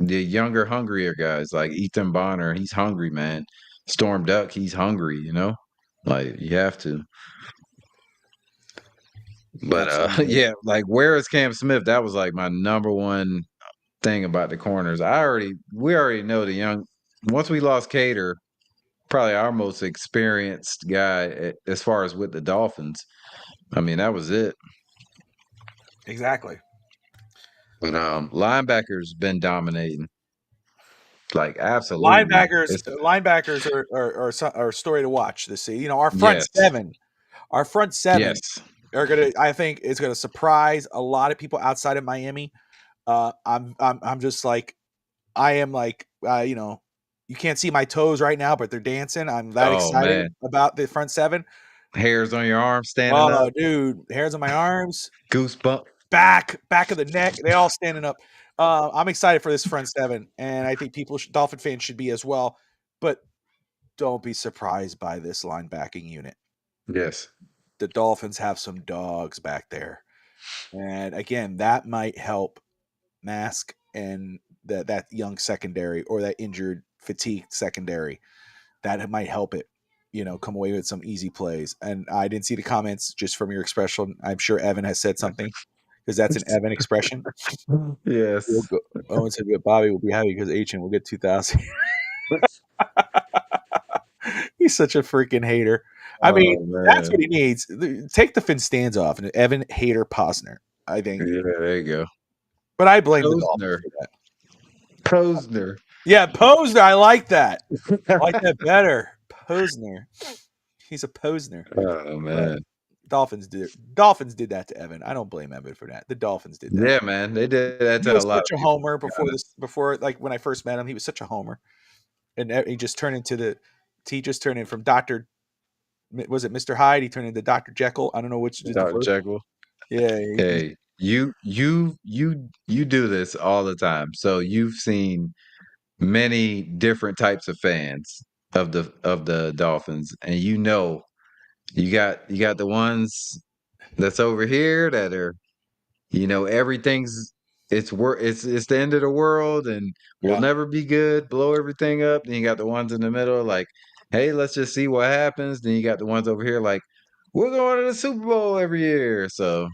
younger, hungrier guys like Ethan Bonner. He's hungry, man. Storm Duck, he's hungry. Like you have to. But absolutely. yeah, like where is Cam Smith? That was like my number one thing about the corners. We already know the young. Once we lost Cater, probably our most experienced guy as far as with the Dolphins. I mean, that was it. Exactly. But linebackers been dominating, like absolutely. Linebackers are a story to watch this season. Our front Yes, seven, our front seven yes. are gonna. I think is gonna surprise a lot of people outside of Miami. I'm just like I am like you can't see my toes right now, but they're dancing. I'm that Oh excited man, about the front seven. hairs on your arm standing Oh, up, dude, hairs on my arms, goosebump. back of the neck, they all standing up. I'm excited for this front seven, and I think Dolphin fans should be as well. But don't be surprised by this linebacking unit. Yes, The Dolphins have some dogs back there, and again, that might help mask and that young secondary or that injured, fatigued secondary. That might help it, come away with some easy plays. And I didn't see the comments just from your expression. I'm sure Evan has said something because that's an Evan expression. We'll yes. go, Owen said, Bobby will be happy because H and will get 2,000. He's such a freaking hater. I mean, Oh that's man. what he needs. Take the Finn stands off and Evan hater Posner, I think. Yeah, there you go. But I blame the Dolphins Posner. for that. Posner. Yeah, Posner. I like that. I like that better. Posner. He's a Posner. Oh But man. Dolphins did that to Evan. I don't blame Evan for that. The Dolphins did that. Yeah, man. They did that He to a was lot such of a people, homer to be before honest. this. Before, like when I first met him, he was such a homer, and he just turned into the. He just turned in from Doctor. Was it Mister Hyde? He turned into Doctor Jekyll. I don't know which did the Dr. first. Jekyll. Yeah, Hey, you do this all the time. So you've seen many different types of fans of the Dolphins, and you got the ones that's over here that are everything's it's the end of the world and we'll yeah. never be good, blow everything up. Then you got the ones in the middle like, hey, let's just see what happens. Then you got the ones over here like, we're going to the Super Bowl every year. So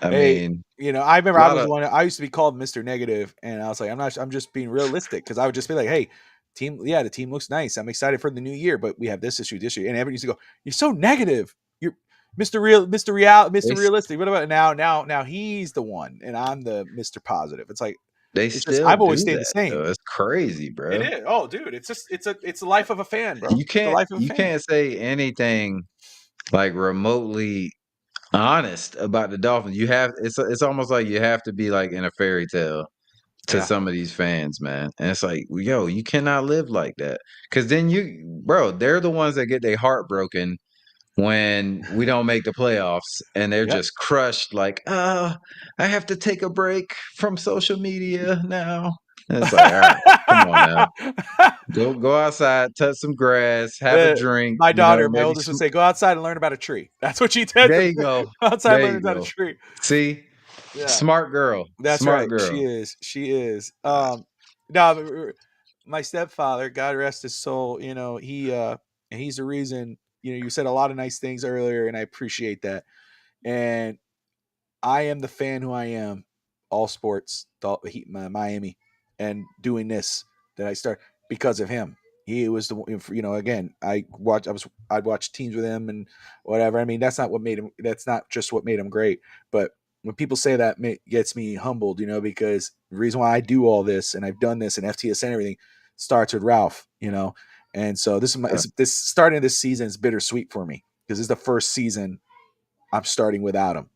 I Hey, mean, I remember a I lot was of one. I used to be called Mister Negative, and I was like, I'm not. I'm just being realistic because I would just be like, hey. Team, yeah, the team looks nice. I'm excited for the new year, but we have this issue, and everyone used to go, "You're so negative. Mr. They Realistic. What about now he's the one and I'm the Mr. Positive. It's like they it's just still I've always do stayed the that same. though. It's crazy, It bro. is. Oh, dude, it's just it's the life of a fan, bro. It's the life of a You fan. can't say anything like remotely honest about the Dolphins. You have it's almost like you have to be like in a fairy tale to Yeah. some of these fans, man. And it's like, yo, you cannot live like that. Cause then bro, they're the ones that get their heart broken when we don't make the playoffs and they're Yep. just crushed, like, I have to take a break from social media now. And it's like, all right, come on now. Go outside, touch some grass, have a Uh, drink, my you know, daughter, my oldest, would say, "Go outside and learn about a tree." That's what she tends there to you do. go. Go outside and There learn you about a go. tree. See? Yeah, Smart girl. that's Smart right. She girl. is. She is. No, my stepfather, God rest his soul. He's the reason. You said a lot of nice things earlier, and I appreciate that. And I am the fan who I am, all sports, Miami, and doing this that I start because of him. He was again, I'd watch teams with him and whatever. I mean, that's not what made him. That's not just what made him great. But when people say that, gets me humbled, because the reason why I do all this and I've done this and FTS and everything starts with Ralph. And so this starting this season is bittersweet for me because this is the first season I'm starting without him.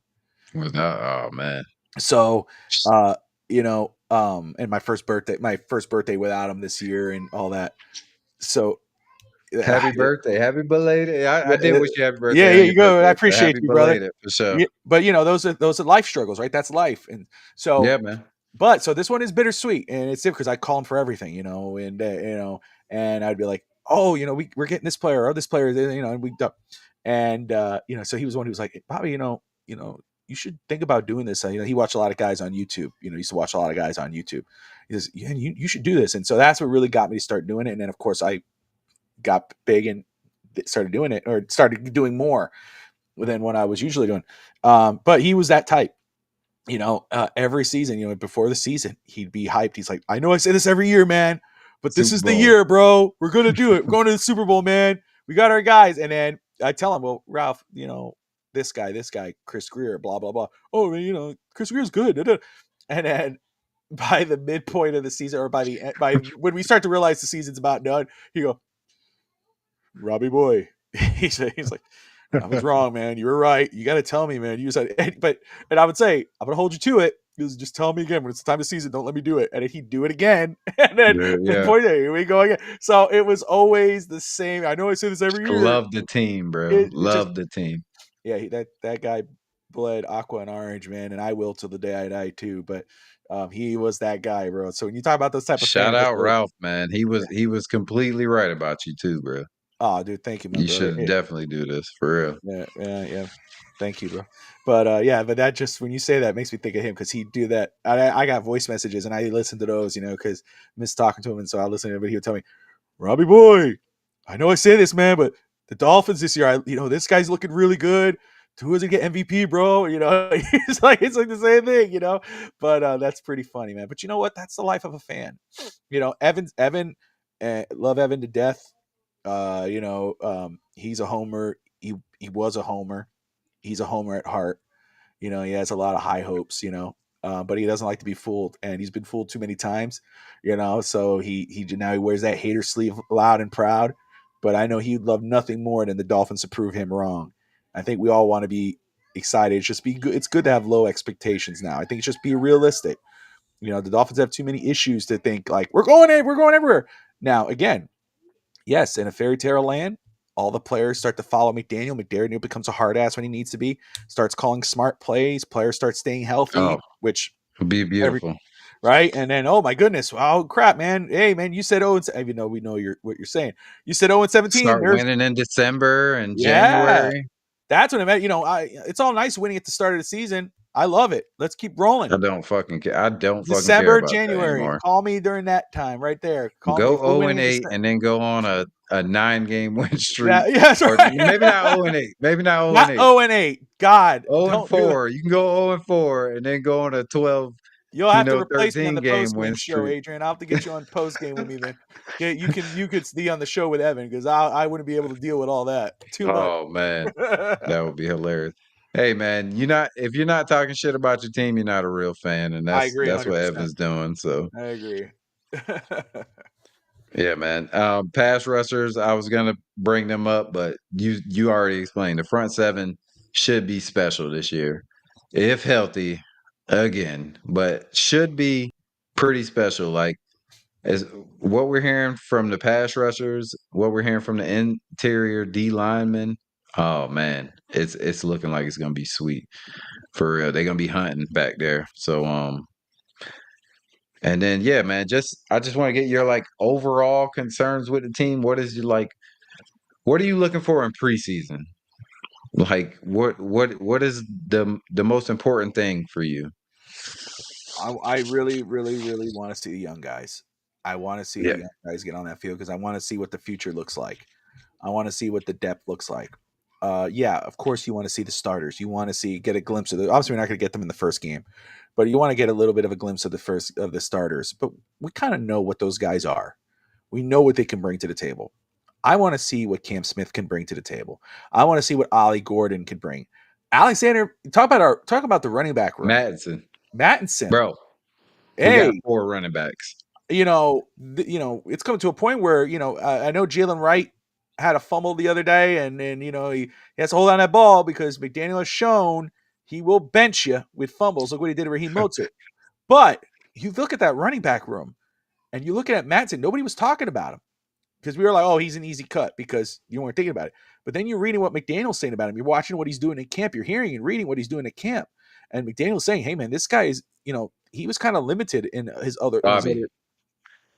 Was not, oh man. So and my first birthday without him this year and all that. So Happy birthday. Happy belated. I did yeah, wish you happy yeah, birthday on you your go. I birthday, but appreciate happy you, brother. belated for sure. Yeah, but those are life struggles, right? That's life. And so Yeah, man. but so this one is bittersweet, and it's because I call him for everything, and I'd be like, oh, we're getting this player or this player, and we do, and so he was one who was like, Bobby, you should think about doing this. He watched a lot of guys on YouTube. He used to watch a lot of guys on YouTube. He says, yeah, you should do this, and so that's what really got me to start doing it. And then of course I got big and started doing it, or started doing more than what I was usually doing. But he was that type. Every season, before the season, he'd be hyped. He's like, I know I say this every year, man, but this Super is the Bowl. year, bro. We're going to do it. We're going to the Super Bowl, man. We got our guys. And then I tell him, well, Ralph, this guy, Chris Greer, blah, blah, blah. Oh, Chris Greer's good. And then by the midpoint of the season, or by when we start to realize the season's about done, he go, Robbie boy. he's like, I was wrong, man. You were right. You got to tell me, man. You said, and I would say, I'm gonna hold you to it. Just tell me again when it's the time of season. Don't let me do it. And then he'd do it again, and then Yeah, yeah. point here we go again. So it was always the same. I know I say this every year. Love the team, bro. It just Love the team. yeah, that guy bled aqua and orange, man, and I will till the day I die too. But he was that guy, bro. So when you talk about those type of Shout fans, that's out really Ralph, man. He was completely right about you too, bro. oh, dude, thank you, my You brother. should definitely do this for real. Yeah, yeah, yeah. Thank you, bro. But yeah, but that just when you say that makes me think of him because he'd do that. I got voice messages and I listen to those, because I miss talking to him, and so I listen to him. But he would tell me, Robbie boy, I know I say this, man, but the Dolphins this year, this guy's looking really good. Who is he get MVP, bro? It's like the same thing. But that's pretty funny, man. But you know what? That's the life of a fan. Evan, love Evan to death. He's a homer. He was a homer. He's a homer at heart. He has a lot of high hopes. But he doesn't like to be fooled, and he's been fooled too many times. So he now he wears that hater sleeve loud and proud. But I know he'd love nothing more than the Dolphins to prove him wrong. I think we all want to be excited. It's just be good. It's good to have low expectations now. I think it's just be realistic. The Dolphins have too many issues to think like we're going everywhere. Now again, yes, in a fairy tale land, all the players start to follow McDaniel. McDaniel becomes a hard ass when he needs to be, starts calling smart plays. Players start staying healthy, Oh, which it'd be every beautiful. right. And then, oh my goodness, oh crap, man. Hey, man, you said even though we know what you're saying. You said 0-17. Start There's winning in December and yeah, January. that's what I meant. It's all nice winning at the start of the season. I love it. Let's keep rolling. I don't fucking care. I don't fucking care December, about that January. anymore. Call me during that time, right there. Call me Go if we're 0 winning and in 8 December. and then go on a 9-game win Yeah, streak. yes, Or right. maybe not 0 and 8. Maybe not 0 and Not 8. 0-8. God, 0 and don't do it. 4. You can go 0 and 4 and then go on a 12 You'll You have to know, replace me on 13 the game post win game show, streak. Adrian. I'll have to get you on post game with me then. You could be on the show with Evan because I wouldn't be able to deal with all that too much. Oh man, that would be hilarious. Hey man, if you're not talking shit about your team, you're not a real fan, and I that's agree that's what 100%. Evan's doing. So I agree. yeah, man. Pass rushers, I was gonna bring them up, but you already explained the front seven should be special this year, if healthy, again, but should be pretty special. Like as what we're hearing from the pass rushers, what we're hearing from the interior D linemen. Oh man, it's looking like it's gonna be sweet for real. They're gonna be hunting back there. So and then yeah, man, I just want to get your like overall concerns with the team. What is your like? What are you looking for in preseason? Like what is the most important thing for you? I really, really, really want to see the young guys. I want to see the Yeah, young guys get on that field because I want to see what the future looks like. I want to see what the depth looks like. Yeah, of course you want to see the starters. You want to get a glimpse of the. Obviously, we're not going to get them in the first game, but you want to get a little bit of a glimpse of the starters. But we kind of know what those guys are. We know what they can bring to the table. I want to see what Cam Smith can bring to the table. I want to see what Ollie Gordon can bring. Alexander, talk about the running back room. Madison, Mattinson, bro, we got hey, 4 running backs. it's coming to a point where I know Jalen Wright had a fumble the other day, and he has to hold on that ball because McDaniel has shown he will bench you with fumbles. Look what he did to Raheem Mostert. But you look at that running back room, and you look at Matson. Nobody was talking about him because we were like, "Oh, he's an easy cut," because you weren't thinking about it. But then you're reading what McDaniel's saying about him. You're watching what he's doing in camp. You're hearing and reading what he's doing at camp. And McDaniel's saying, "Hey, man, this guy is, he was kind of limited in his Bobby, other."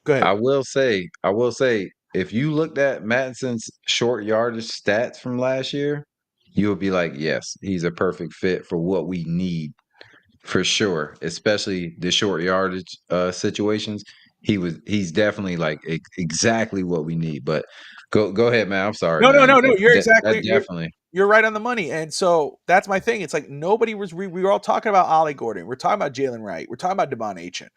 Go ahead. I will say, if you looked at Madison's short yardage stats from last year, you would be like, yes, he's a perfect fit for what we need for sure, especially the short yardage situations. He's definitely like exactly what we need. But go ahead, man. I'm sorry, No, no, man. no, no. You're That exactly definitely you're right on the money. And so that's my thing. It's like nobody was. We were all talking about Ollie Gordon. We're talking about Jalen Wright. We're talking about Devon Achin.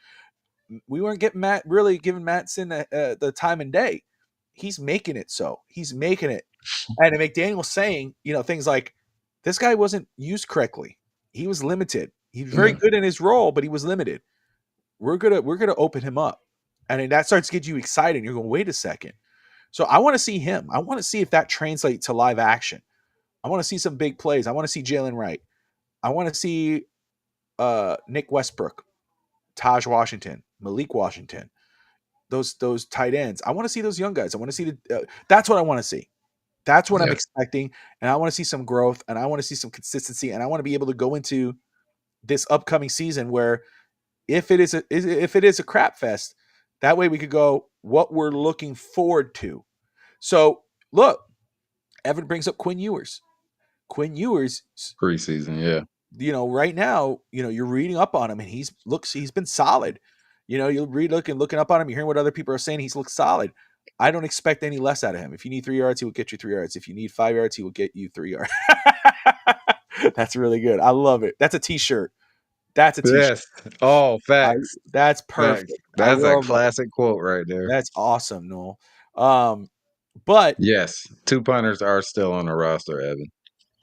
We weren't getting really giving Matson the time and day. He's making it so. He's making it. And McDaniel's saying, things like, this guy wasn't used correctly. He was limited. He was very yeah. good in his role, but he was limited. We're gonna open him up. And then that starts to get you excited. You're going, wait a second. So I want to see him. I want to see if that translates to live action. I want to see some big plays. I want to see Jalen Wright. I want to see Nick Westbrook, Taj Washington, Malik Washington, those tight ends. I want to see those young guys. I want to see that's what I want to see. That's what I'm Yeah. expecting, and I want to see some growth, and I want to see some consistency, and I want to be able to go into this upcoming season where if it is a crap fest, that way we could go what we're looking forward to. So look, Evan brings up Quinn Ewers. Quinn Ewers, Preseason, yeah. right now, you're reading up on him, and he's been solid. You'll read looking up on him. You're hearing what other people are saying. He's looked solid. I don't expect any less out of him. If you need 3 yards, he will get you 3 yards. If you need 5 yards, he will get you 3 yards. That's really good. I love it. That's a t-shirt. That's a t-shirt. Yes. Oh, I, facts. that's Facts. perfect. I That's a love that. classic quote right there. That's awesome, Noel. But Yes. 2 punters are still on the roster, Evan.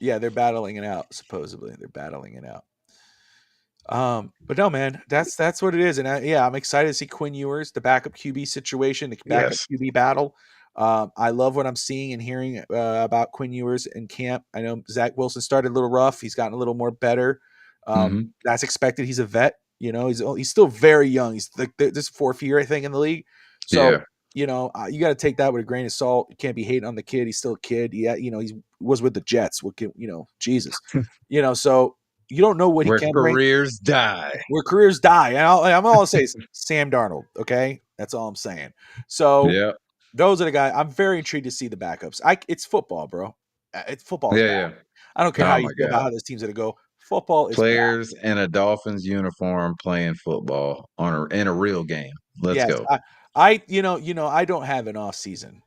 yeah, they're battling it out. Supposedly, they're battling it out. But no, man, that's what it is, and I'm excited to see Quinn Ewers, the backup QB situation, the backup Yes. QB battle. I love what I'm seeing and hearing about Quinn Ewers in camp. I know Zach Wilson started a little rough; he's gotten a little more better. Hmm. That's expected. He's a vet. He's still very young. He's like this 4th year, I think, in the league. So Yeah. you got to take that with a grain of salt. You can't be hating on the kid. He's still a kid. Yeah, he was with the Jets. What can Jesus? So you don't know what he Where can bring. careers die. Where careers die. And I'm all I'll say is Sam Darnold. Okay, that's all I'm saying. So Yeah. those are the guys. I'm very intrigued to see the backups. It's football, bro. It's football is Yeah. back. Yeah. I don't care how Oh you my feel about God. how this team's gonna go. Football is back. Players in a Dolphins uniform playing football in a real game. Let's Yes, go. I don't have an off season.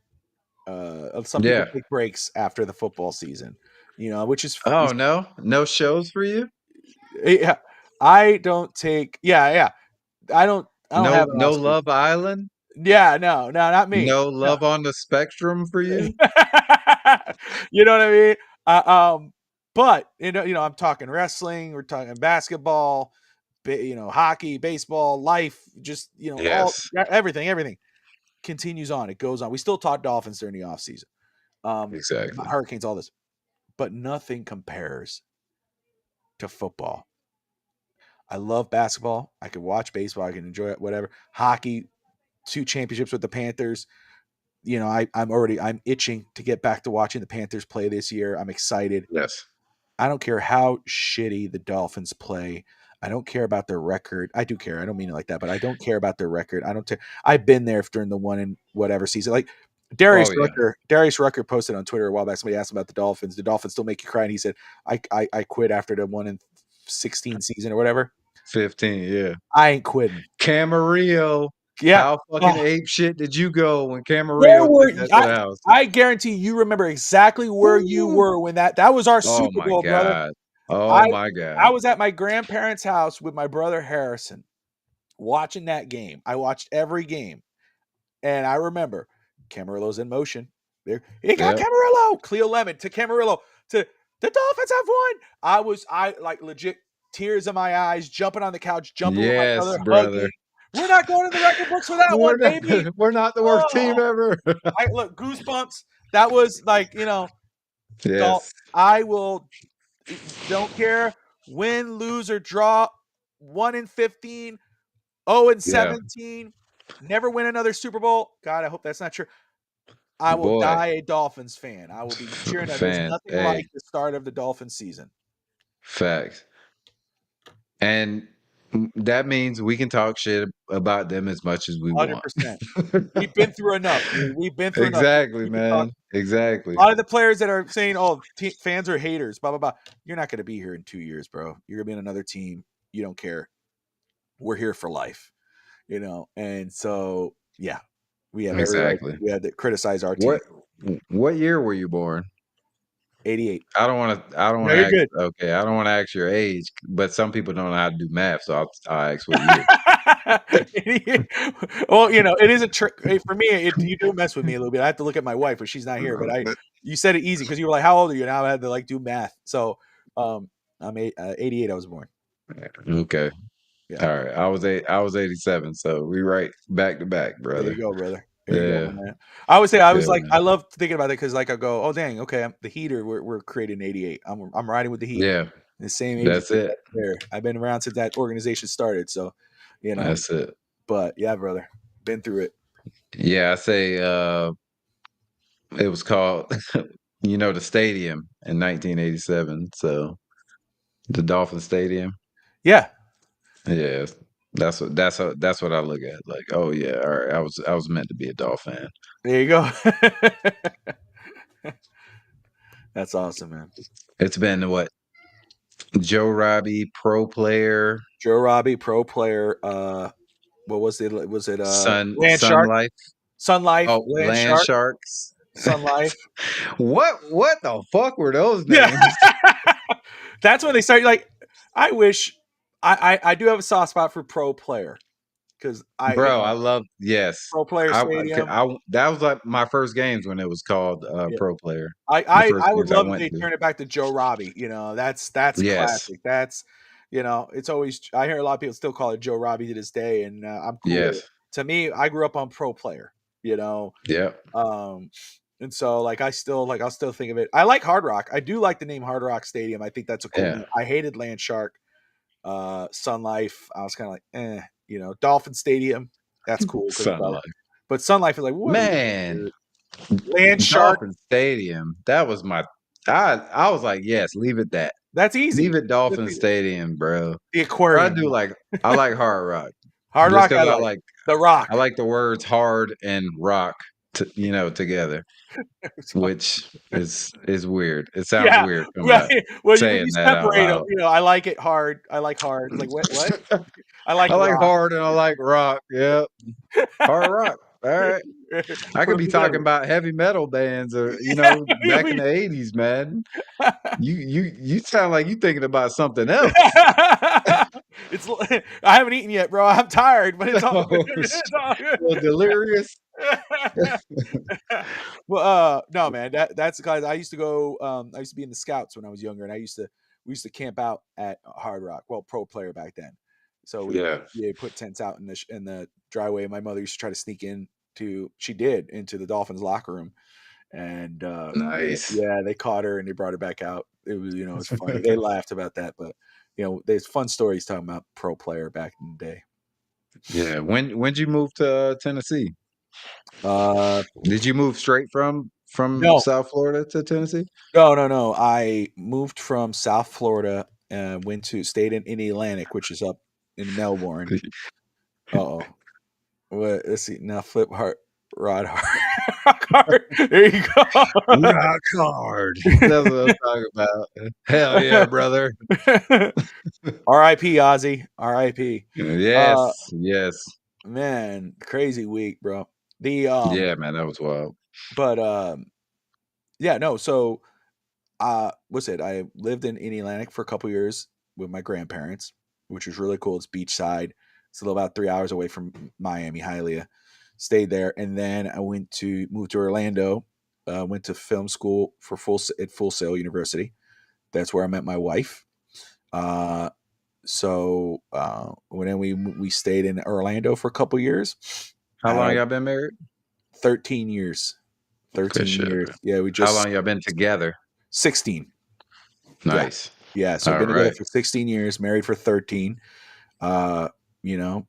Some people Yeah. take breaks after the football season. Which Oh no. No shows for you? yeah. I don't take. Yeah, yeah. I don't No, have an no off season. Love Island? Yeah, no, not me. No No. Love on the Spectrum for you? You know what I mean? But I'm talking wrestling, we're talking basketball, hockey, baseball, life, just all Yes, everything continues on. It goes on. We still talk Dolphins during the off season, exactly. Hurricanes, all this, but nothing compares to football. I love basketball. I can watch baseball. I can enjoy it. Whatever. Hockey, 2 championships with the Panthers. I'm itching to get back to watching the Panthers play this year. I'm excited. Yes. I don't care how shitty the Dolphins play. I don't care about their record. I do care. I don't mean it like that, but I don't care about their record. I don't. I've been there during the one in whatever season. Like Oh yeah. Darius Rucker posted on Twitter a while back. Somebody asked him about the Dolphins. The Dolphins still make you cry, and he said, "I quit after the 1-16 season or whatever. 15, yeah. I ain't quitting." Camarillo. Yeah. How fucking Oh, ape shit did you go when where Camarillo were took you? that to the house? I guarantee you remember exactly where you Woo! were when that was our Oh Super my Bowl, brother. god. Oh I my I god. was at my grandparents' house with my brother Harrison watching that game. I watched every game, and I remember Camarillo's in motion. There, he got Yep. Camarillo. Cleo Lemon to Camarillo to the Dolphins have won. I like legit tears in my eyes, jumping on the couch, jumping with my Yes, brother, brother. hugging. We're not going in the record books for that one, We're not baby. we're not the worst Oh, team ever. I look goosebumps. That was like don't Yes. I will don't care win, lose or draw. 1-15, Yeah. 0-17, never win another Super Bowl. God, I hope that's not true. I will Boy. die a Dolphins fan. I will be cheering. There's Fan. nothing Hey, like the start of the Dolphins season. facts. And that means we can talk shit about them as much as we want. 100%. We've been through enough, dude. We've been through enough. Exactly, We can talk. man. Exactly. A lot of the players that are saying, "Oh, fans are haters," blah blah blah. You're not going to be here in 2 years, bro. You're going to be in another team. You don't care. We're here for life, And so, yeah, we have every right. Exactly. We had to criticize our team. What year were you born? 88. I don't No, wanna you're ask good. okay, I don't wanna ask your age, but some people don't know how to do math, so I'll ask what year. Well, it is a trick for me. You do mess with me a little bit. I have to look at my wife, but she's not here. But you said it easy because you were like, "How old are you?" Now I had to do math. So, I'm 88. I was born. Okay. Yeah, Alright. I was 87, so we right back to back, there you brother. go, brother. There you go, Yeah. my man. I would say I Yeah, was like, man. I love thinking about it because I go, "Oh, dang, okay, the Heater. We're created in '88. I'm riding with the Heat, Yeah. the same age as That's you it. right there. I've been around since that organization started. So, you know, That's it. but yeah, brother, been through it. Yeah, I say, it was called, the stadium in 1987, so the Dolphin Stadium. Yeah, Yeah, that's what I look at. Like, oh yeah, all right. I was meant to be a Dolphin fan. there you go. That's awesome, man. It's been what Joe Robbie, pro player, Joe Robbie, pro player. What was it? Was it Land Sun Shark, Life. Sun Life, Oh, Land Land Shark, Sharks. Sun Life? What the fuck were those Yeah, names? that's when they started. Like, I wish I do have a soft spot for pro player because Bro, I love yes. pro player stadium. That was like my first games when it was called Yeah. pro player. I, The I first I would games I love if went they to. turn it back to Joe Robbie. That's Yes. classic. That's it's always I hear a lot of people still call it Joe Robbie to this day, and I'm cool with it. Yes. To me, I grew up on pro player. You know, Yep. um, and so I'll still think of it. I like Hard Rock. I do like the name Hard Rock Stadium. I think that's a cool Yeah. name. I hated Land Shark, Sun Life. I was kind of like, Dolphin Stadium. That's cool because Sun Life. but Sun Life is like, what are you Man, doing, dude? Land Shark. Dolphin Stadium. That was my I was like, yes, leave it that. That's Leave easy. it Dolphin Stadium, bro. The Or I aquarium. do like I like Hard Rock. Hard Just Rock, I because like. The Rock. I like the words hard and rock together, which is weird. It sounds Yeah, weird coming out right. Well, when saying you that out separate them, loud. I like it hard. I like hard. It's like what? I like I like rock. hard and I like rock. Yep. Hard rock. All right. I Put could them be together. talking about heavy metal bands or back in the 80s, man. You sound like you thinking about something else. It's I haven't eaten yet, bro. I'm tired, but it's all good. Oh, It's all so good. delirious. Well, no, man. That's guys. I used to go. I used to be in the scouts when I was younger, and we used to camp out at Hard Rock. Well, pro player back then. So we Yeah, yeah put tents out in the driveway. My mother used to try to sneak in she did into the Dolphins locker room, and nice. yeah, they caught her and they brought her back out. It was it was funny. They laughed about that, but there's fun stories talking about pro player back in the day. Yeah, when'd you move to, Tennessee? Uh, Did you move straight from no, South Florida to Tennessee? no. I moved from South Florida and stayed in the Atlantic, which is up in Melbourne. Uh-oh. What, let's see. Now flip heart rod hard. Rock hard. There you Rock hard. That's what I'm talking about. Hell yeah, brother. go. R.I.P. Ozzy. R.I.P. Uh Yes, yes. man, crazy week, bro. The Yeah, man, that was wild. but yeah, no, so what's it? I lived in Atlantic for a couple years with my grandparents, which was really cool. It's beachside. It's a little about 3 hours away from Miami, Hialeah. Stayed there, and then I moved to Orlando. Went to film school at Full Sail University. That's where I met my wife. Uh, when we stayed in Orlando for a couple years. How Had long our y'all been married? 13 years. Good 13 shit, years. man. Yeah, we How just long y'all been together? 16. Yeah. Nice. Yeah. So been together Alright. for 16 years, married for 13. Uh, you know,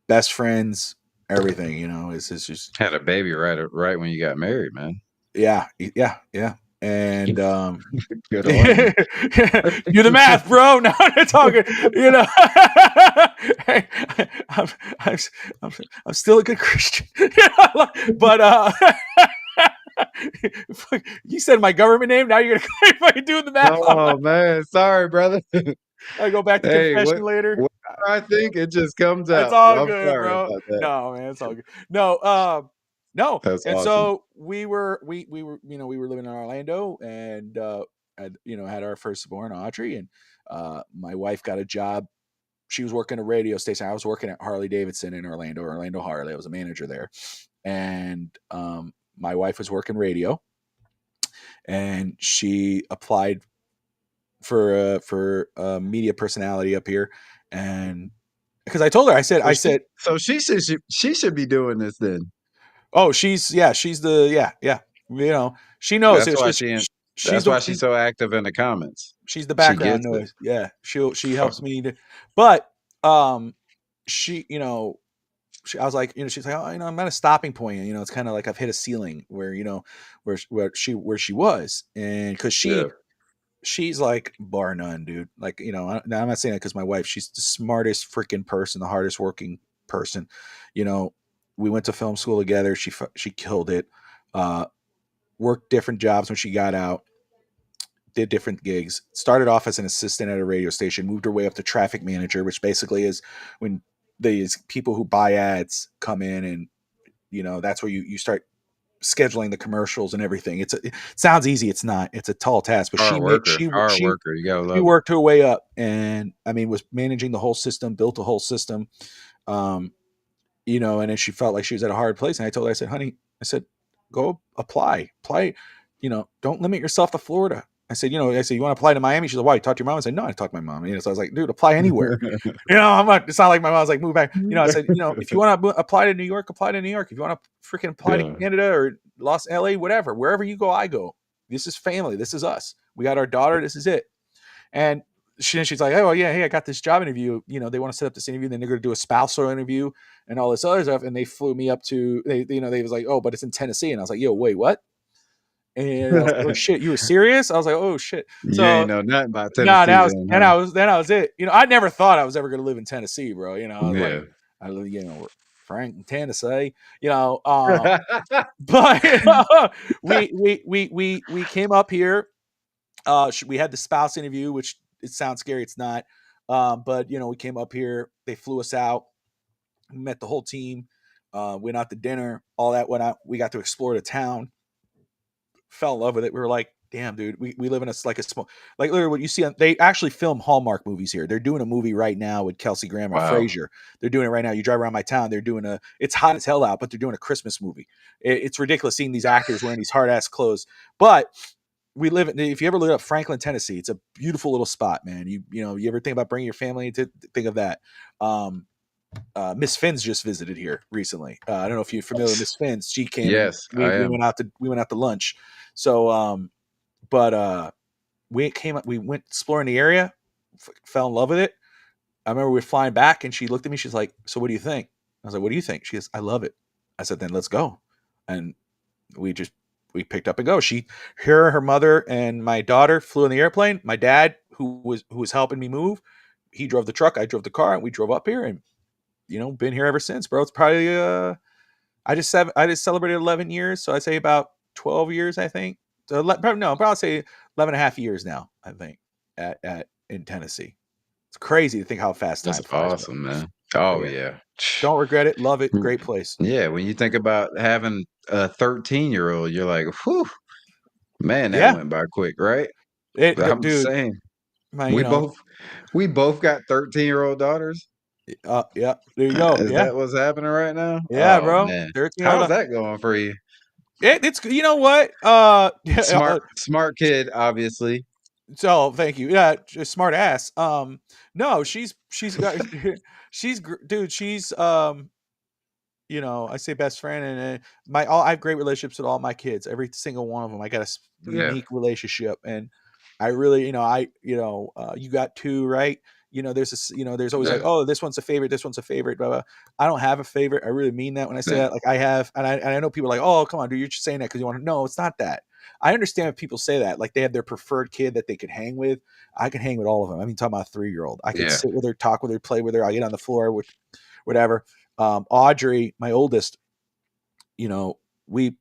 best friends, everything, it's just Had a baby right when you got married, man. yeah. And Good on you. do the math, bro. No, I'm not talking, Hey, I'm, I'm, I'm, I'm still a good Christian. But you said my government name. Now you're gonna fucking do the math. Oh, man, sorry, brother. I go back to Hey, confession later. what I think, it just comes It's out. all I'm good, sorry bro. about that. No, man, it's all good. No, no. That's And awesome. so we were, we were living in Orlando, and had our firstborn, Audrey, and my wife got a job. She was working a radio station. I was working at Harley Davidson in Orlando Harley. I was a manager there, and my wife was working radio, and she applied for a media personality up here, and because I told her, So I said, she should be doing this then. oh, she's the yeah. She knows. That's It's why just she's that's the why she's so active in the comments. she's the She background gets it. noise. Yeah, she helps me but she I was like, she's like, oh, I'm at a stopping point. It's kind of like I've hit a ceiling where where she was, and because Yeah. she's like bar none, dude. Like, now I'm not saying that because my wife, she's the smartest freaking person, the hardest working person. You know, we went to film school together. She killed it. Uh, Worked different jobs when she got out. Did different gigs. Started off as an assistant at a radio station. Moved her way up to traffic manager, which basically is when these people who buy ads come in, and that's where you start scheduling the commercials and everything. It sounds easy. It's not. It's a tall task. But Hard worker. You gotta she love it. worked her way up, and I mean, was managing the whole system, built a whole system. Um, and then she felt like she was at a hard place. And I told her, I said, honey, I said, go apply, don't limit yourself to Florida. I said, you want to apply to Miami? She's like, why? You talk to your mom? I said, no, I talked to my mom. So I was like, dude, apply anywhere. I'm not, it's not like my mom's like, move back. I said, if you want to apply to New York, apply to New York. If you want to freaking apply to Yeah. Canada or LA, whatever, wherever you go, I go. This is family. This is us. We got our daughter. This is it. And she's like, oh, yeah, hey, I got this job interview. They want to set up this interview. Then they're going to do a spousal interview and all this other stuff. And they flew me up to, they was like, oh, but it's in Tennessee. And I was like, yo, wait, what? And I was like, oh shit, you were serious? I was like, oh shit. You ain't So know nothing about no, Tennessee then, huh? then I was it. I never thought I was ever going to live in Tennessee, bro. I was like, Yeah. I live, Frank in Tennessee, but we came up here. We had the spouse interview, which it sounds scary. It's not. But we came up here. They flew us out. Met the whole team. Went out to dinner. All that went out. We got to explore the town. Fell in love with it. We were like, damn, dude, we live in a small, like literally what you see on, they actually film Hallmark movies here. They're doing a movie right now with Kelsey Grammer, Wow. Frasier. They're doing it right now. You drive around my town, they're doing it's hot as hell out, but they're doing a Christmas movie. It's ridiculous seeing these actors wearing these hard ass clothes. But we live in, if you ever look up Franklin, Tennessee, it's a beautiful little spot, man. You ever think about bringing your family to think of that. Miss Finn's just visited here recently. I don't know if you're familiar with Miss Finn's. She came and Yes, we I am. we went out to lunch. So but we went exploring the area, fell in love with it. I remember we were flying back and she looked at me, she's like, "So what do you think?" I was like, "What do you think?" She goes, "I love it." I said, "Then let's go." And we picked up and go. Her mother and my daughter flew in the airplane. My dad, who was helping me move, he drove the truck, I drove the car, and we drove up here, and been here ever since, bro. It's probably I just celebrated 11 years, so I'd say about 12 years, I think. So probably say 11 and a half years now, I think, at in Tennessee. It's crazy to think how fast That's time flies, bro. awesome, man. But Oh, yeah, yeah. don't regret it. Love it. Mm, Great place. yeah, when you think about having a 13-year-old, you're like, "Whew, man, that Yeah, went by quick," right? But I'm dude. saying, My, we both we both got 13-year-old daughters. yeah. There you go. Is Yeah, that what's happening right now? yeah, Oh, bro. man. 13-year-old. How's that going for you? It's you know what? Smart kid, obviously. So thank you. Yeah, just smart ass. No, she's got dude. She's I say best friend, and I have great relationships with all my kids. Every single one of them, I got a Yeah, unique relationship, and I really, you got two, right? There's this, there's always like, yeah, oh, this one's a favorite, this one's a favorite, blah, blah. I don't have a favorite. I really mean that when I say yeah, that. Like I have, and I know people are like, oh, come on, dude, you're just saying that because you want to. No, it's not that. I understand if people say that, like they have their preferred kid that they could hang with. I can hang with all of them. I mean, talking about a 3-year-old, I could yeah, sit with her, talk with her, play with her. I get on the floor with whatever. Audrey, my oldest, you know, we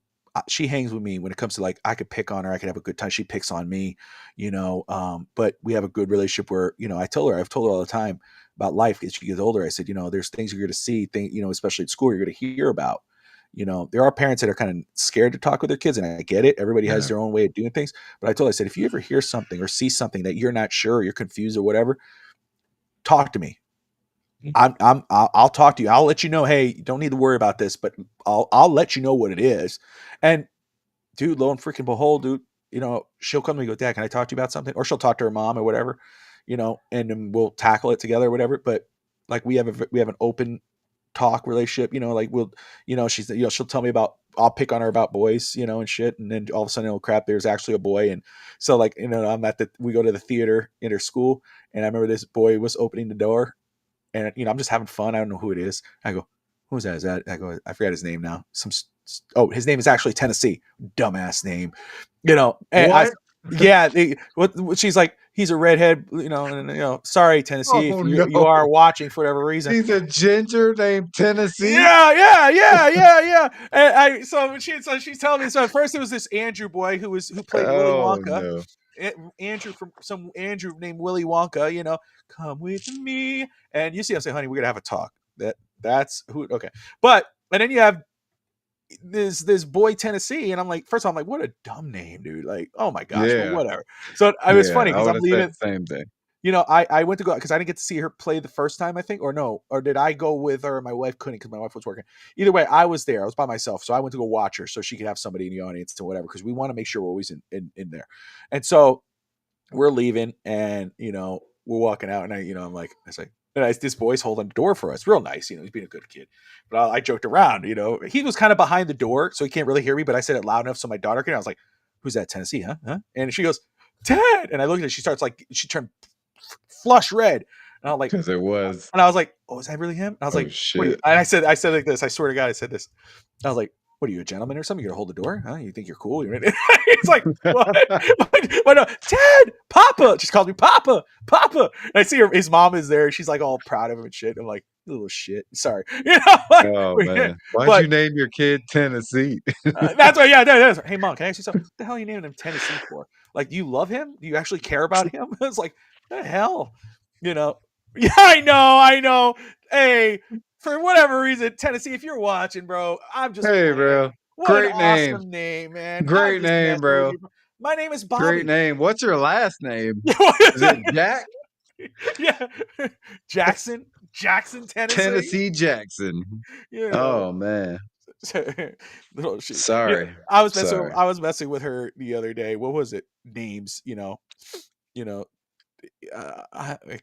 she hangs with me when it comes to like I could pick on her, I could have a good time. She picks on me, but we have a good relationship where I've told her all the time about life as she gets older. I said, there's things you're going to see, especially at school, you're going to hear about. There are parents that are kind of scared to talk with their kids, and I get it. Everybody has yeah, their own way of doing things. But I told her, I said, if you ever hear something or see something that you're not sure, or you're confused or whatever, talk to me. I'll talk to you. I'll let you know. Hey, you don't need to worry about this, but I'll let you know what it is. And dude, lo and freaking behold, dude, she'll come to me and go, Dad, can I talk to you about something? Or she'll talk to her mom or whatever, and then we'll tackle it together or whatever. But like we have an open talk relationship, like she'll tell me about, I'll pick on her about boys, and shit. And then all of a sudden, oh crap, there's actually a boy. And so like, we go to the theater in her school. And I remember this boy was opening the door and I'm just having fun. I don't know who it is. I go, who's that? Is that? I go, I forgot his name now. His name is actually Tennessee. Dumbass name, And I, What? yeah. What she's like, he's a redhead, and sorry Tennessee if Oh, you are no. watching for whatever reason. He's a ginger named Tennessee? Yeah. And she's telling me. So at first it was this Andrew boy who played Willy Oh, Wonka. no. Andrew from some Andrew named Willy Wonka. Come with me, and you see, I say, honey, we're gonna have a talk. That's who. Okay, but and then you have this boy Tennessee, and I'm like, first of all, I'm like, what a dumb name, dude. Like, oh my gosh, but Yeah, whatever. So it was yeah, funny I because would I'm have said leaving. the same thing. I went to go because I didn't get to see her play the first time, I think, or no, or did I go with her? My wife couldn't because my wife was working. Either way, I was there. I was by myself, so I went to go watch her so she could have somebody in the audience or whatever because we want to make sure we're always in there. And so we're leaving, and we're walking out, and I'm like, this boy's holding the door for us, real nice. He's being a good kid. But I joked around. He was kind of behind the door, so he can't really hear me. But I said it loud enough so my daughter can. I was like, "Who's that? Tennessee, huh? Huh?" And she goes, "Ted." And I looked at her. She starts like she turned flush red, and I'm like, Because it was. and I was like, "Oh, is that really him?" And I was Oh, like, "What are you?" shit. And I said like this. I swear to God, I said this. I was like, "What are you, a gentleman or something? You're gonna hold the door? Huh? You think you're cool?" It's like, what? What? No, Ted, Papa. She calls me Papa, Papa. And I see his mom is there. She's like all proud of him and shit. I'm like, little shit. Sorry, Oh, man. Why'd you but name your kid Tennessee? that's why. Yeah, that's hey, mom, can I ask you something? What the hell are you naming him Tennessee for? Like, do you love him? Do you actually care about him? It's like, the hell, you know? Yeah, I know. Hey, for whatever reason, Tennessee, if you're watching, bro, I'm just Hey, playing. bro. What an Great name. awesome name, man. I'm Great just name, messing with bro. you. My name is Great Bobby. name. What's your last name? Is it Yeah. Jack? Jackson, Tennessee. Tennessee Jackson. You know, Oh man. little shit. Yeah, Sorry. Sorry. I was messing with her the other day. What was it? Names, you know.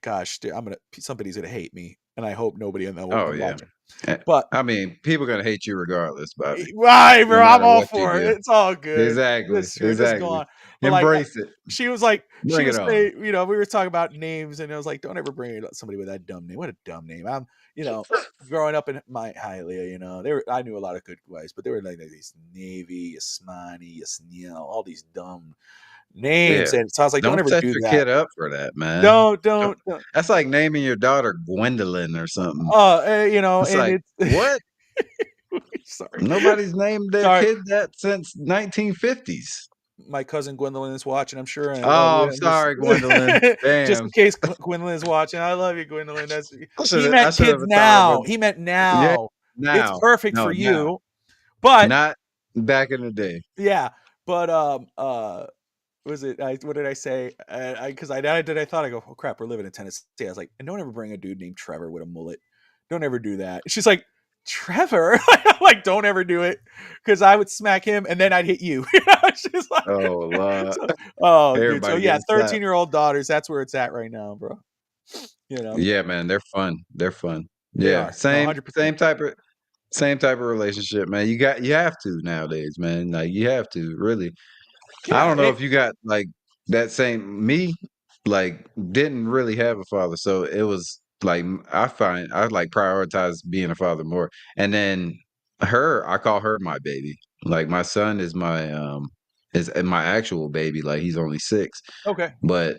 Gosh, dude, somebody's gonna hate me, and I hope nobody in Oh I'm yeah. watching. Eh, But I mean, people gonna hate you regardless, Bobby. right, No bro, I'm matter all what you for it. do. It's all good. Exactly. Just go Exactly. on. But like, Embrace it. she was like, she Bring it was on. saying, we were talking about names, and I was like, don't ever bring up somebody with that dumb name. What a dumb name. I'm, you know, growing up in my Hialeah, I knew a lot of good guys, but they were like these Navy, Yasmani, Yasniel, all these dumb names, Yeah. and so I was like, don't Don't ever set do your that. kid up for that, man. Don't, Don't don't, don't. That's like naming your daughter Gwendolyn or something. It's And like, it's what? sorry, Nobody's named their sorry. kid that since 1950s. My cousin Gwendolyn is watching, I'm sure, and I love Oh, you. I'm I'm just sorry, Gwendolyn. just in Damn. case Gwendolyn is watching. I love you, Gwendolyn. He I meant should have kids thought of now. it. He meant Yeah. now. It's Now. perfect No, for now. you, but Not back in the day. yeah, but was it? What did I say? I thought I go, oh crap, we're living in Tennessee. I was like, and don't ever bring a dude named Trevor with a mullet. Don't ever do that. She's like, Trevor. I'm like, don't ever do it, because I would smack him and then I'd hit you. She's like, Oh, Lord. so, oh dude. So Everybody yeah, getting slapped. 13-year-old daughters. That's where it's at right now, bro. You know, Yeah, man, they're fun. They're fun. they Yeah, are. No, 100%. same type of relationship, man. You have to nowadays, man. Like you have to really. I Yeah. don't know if you got like that same me, like didn't really have a father, so it was like I find I like prioritize being a father more. And then her, I call her my baby. Like my son is my actual baby. Like he's only 6, Okay. but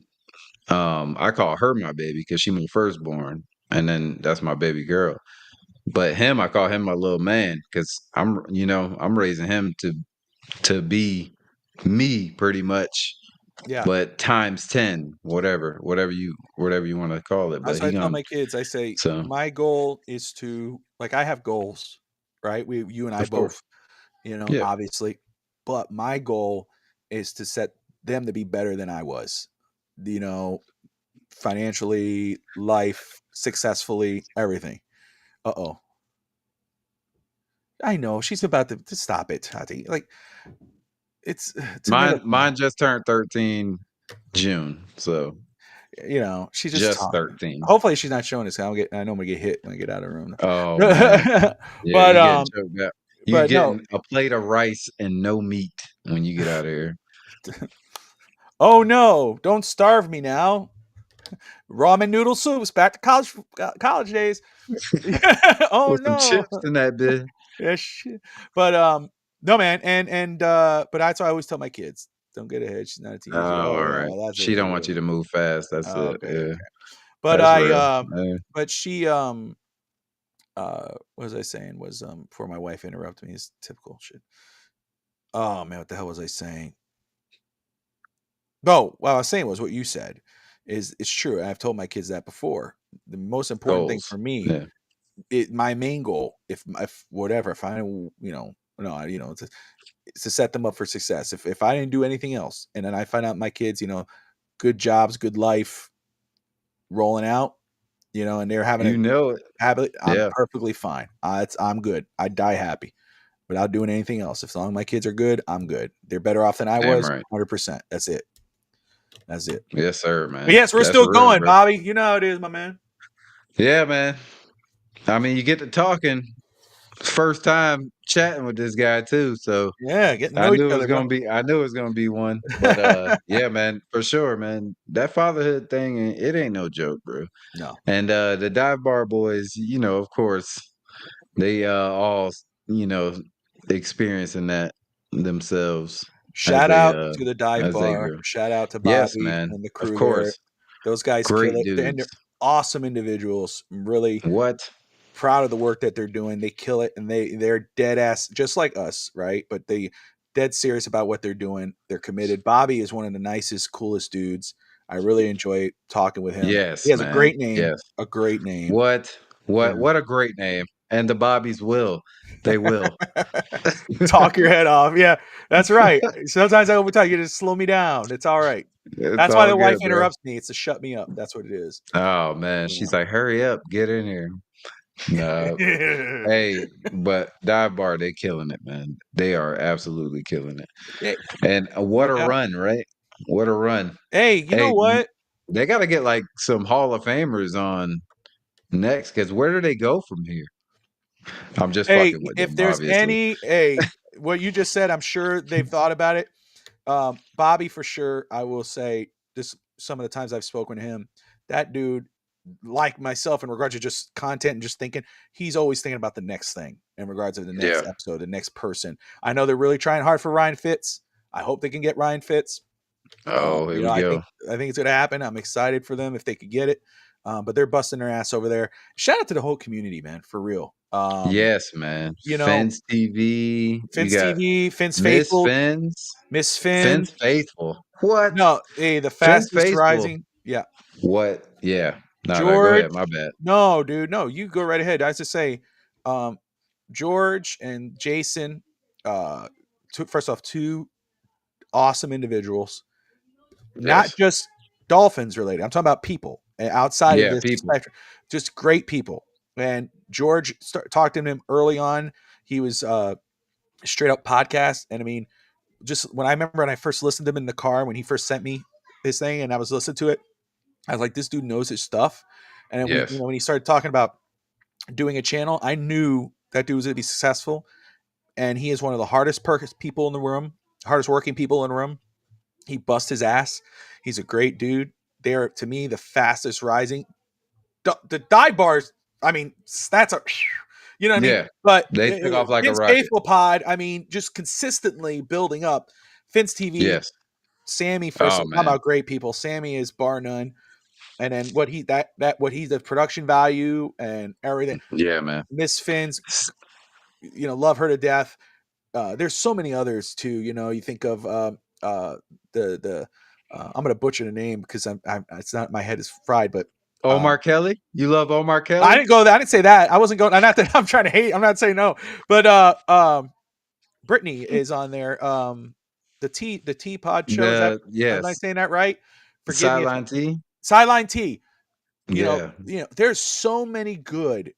I call her my baby because she my firstborn, and then that's my baby girl. But him, I call him my little man because I'm raising him to be me pretty much, Yeah. but times 10, whatever you want to call it. That's But what he I tell gonna my kids. I say so my goal is to, like, I have goals, right? You and I of course, both, yeah. obviously. But my goal is to set them to be better than I was, you know, financially, life, successfully, everything. Uh-oh. I know she's about to stop it, Tati. Like, it's a middle Mine just turned 13 June, so she's just just talking. 13. Hopefully she's not showing this. I know I'm gonna get hit when I get out of the room. Oh man, yeah, But you getting choked up. You no. getting a plate of rice and no meat when you get out of here Oh no, don't starve me now. Ramen noodle soups, back to college days. Oh with some no. chips in that bit. Yeah, shit. But no man, but that's what I always tell my kids. Don't get ahead. She's not a Oh, teenager. all Oh right. yeah, that's She it. don't want you to move fast. That's Oh, it. okay, Yeah, okay. But that's real. Yeah. but she what was I saying was before my wife interrupted me, is typical shit. Oh man, what the hell was I saying? No, what I was saying was what you said is it's true. I've told my kids that before. The most important thing Goals. for me, Yeah. my main goal, if whatever, if I no, it's to set them up for success. If I didn't do anything else, and then I find out my kids, good jobs, good life, rolling out, and they're having a You know it. habit, I'm Yeah. perfectly fine. I'm good. I die happy without doing anything else. As long as my kids are good, I'm good. They're better off than I Damn was, right. 100%. That's it. That's it. Yes, sir, But man. yes, we're That's still real, going, bro. Bobby. You know how it is, my man. Yeah, man. I mean, you get to talking first time chatting with this guy too, so Yeah, getting to know each other, bro. I knew it was gonna be one. But yeah, man, for sure, man. That fatherhood thing, it ain't no joke, bro. No. And the dive bar boys, of course, they all, you know, experiencing that themselves as Shout they out uh to the dive as they bar. grow. Shout out to Yes, Bobby man. and the Of crew there. course. Those guys kill Great it. And dudes. they're awesome individuals. I'm really What? proud of the work that they're doing. They kill it, and they're dead ass just like us, right? But they dead serious about what they're doing. They're committed. Bobby is one of the nicest, coolest dudes. I really enjoy talking with him. He Yes, has a man. great name. Yes. A great name. What? Yeah. What a great name. and the Bobbies will. They will. Talk your head off. Yeah, that's right. Sometimes I overtime. You just slow me down. It's all right. It's That's why all the wife good, bro. interrupts me. It's to shut me up. That's what it is. Oh man, she's like, hurry up, get in here. No, hey, but Dive Bar, they killing it, man. They are absolutely killing it. Hey, And what no a doubt. run, right? What a run. Hey, you know Hey, what? they got to get like some Hall of Famers on next, because where do they go from here? I'm just Hey, fucking with if them, there's obviously. any, what you just said, I'm sure they've thought about it. Bobby, for sure, I will say this. Some of the times I've spoken to him, that dude, like myself, in regards to just content and just thinking, he's always thinking about the next thing in regards to the Yeah. next episode, the next person. I know they're really trying hard for Ryan Fitz. I hope they can get Ryan Fitz. Oh, here we I go. think it's gonna happen. I'm excited for them if they could get it. But they're busting their ass over there. Shout out to the whole community, man, for real. Yes, man. You know, Fence TV. You Finns got TV, Finns Miss Faithful, Fins. Miss Finn. Fence Faithful. What? No, hey, the Fence fastest Faithful. rising. Yeah, What? Yeah. No, no, go George. ahead. My bad. No, dude, no, you go right ahead. I was just say, um, George and Jason. Uh, first off, two awesome individuals, not Yes. just Dolphins related. I'm talking about people outside of Yeah, this people. spectrum, just great people. And George talked to him early on. He was straight up podcast, and I mean, just when I remember when I first listened to him in the car when he first sent me his thing, and I was listening to it, I was like, this dude knows his stuff. And then Yes. when he started talking about doing a channel, I knew that dude was going to be successful. And he is one of the hardest people in the room, hardest working people in the room. He busts his ass. He's a great dude. They're, to me, the fastest rising. The dive bars, I mean, that's a, you know what I mean? Yeah. But They took off like a Vince rocket. Faithful Pod, I mean, just consistently building up. Vince TV, Yes. Sammy, first Oh of all, talk man. about great people. Sammy is bar none. And then what he's the production value and everything. Yeah, man. Miss Finn's, love her to death. There's so many others too. You think of the I'm gonna butcher the name because I'm it's not, my head is fried, but Omar Kelly? You love Omar I Kelly? didn't go. I didn't say that. I wasn't going. I'm not that I'm trying to hate. I'm not saying no, but Brittany is on there. The T Pod show. Is that, The am I yes. saying that right? Forgive me if Sideline T? Sideline T. Yeah. There's so many good.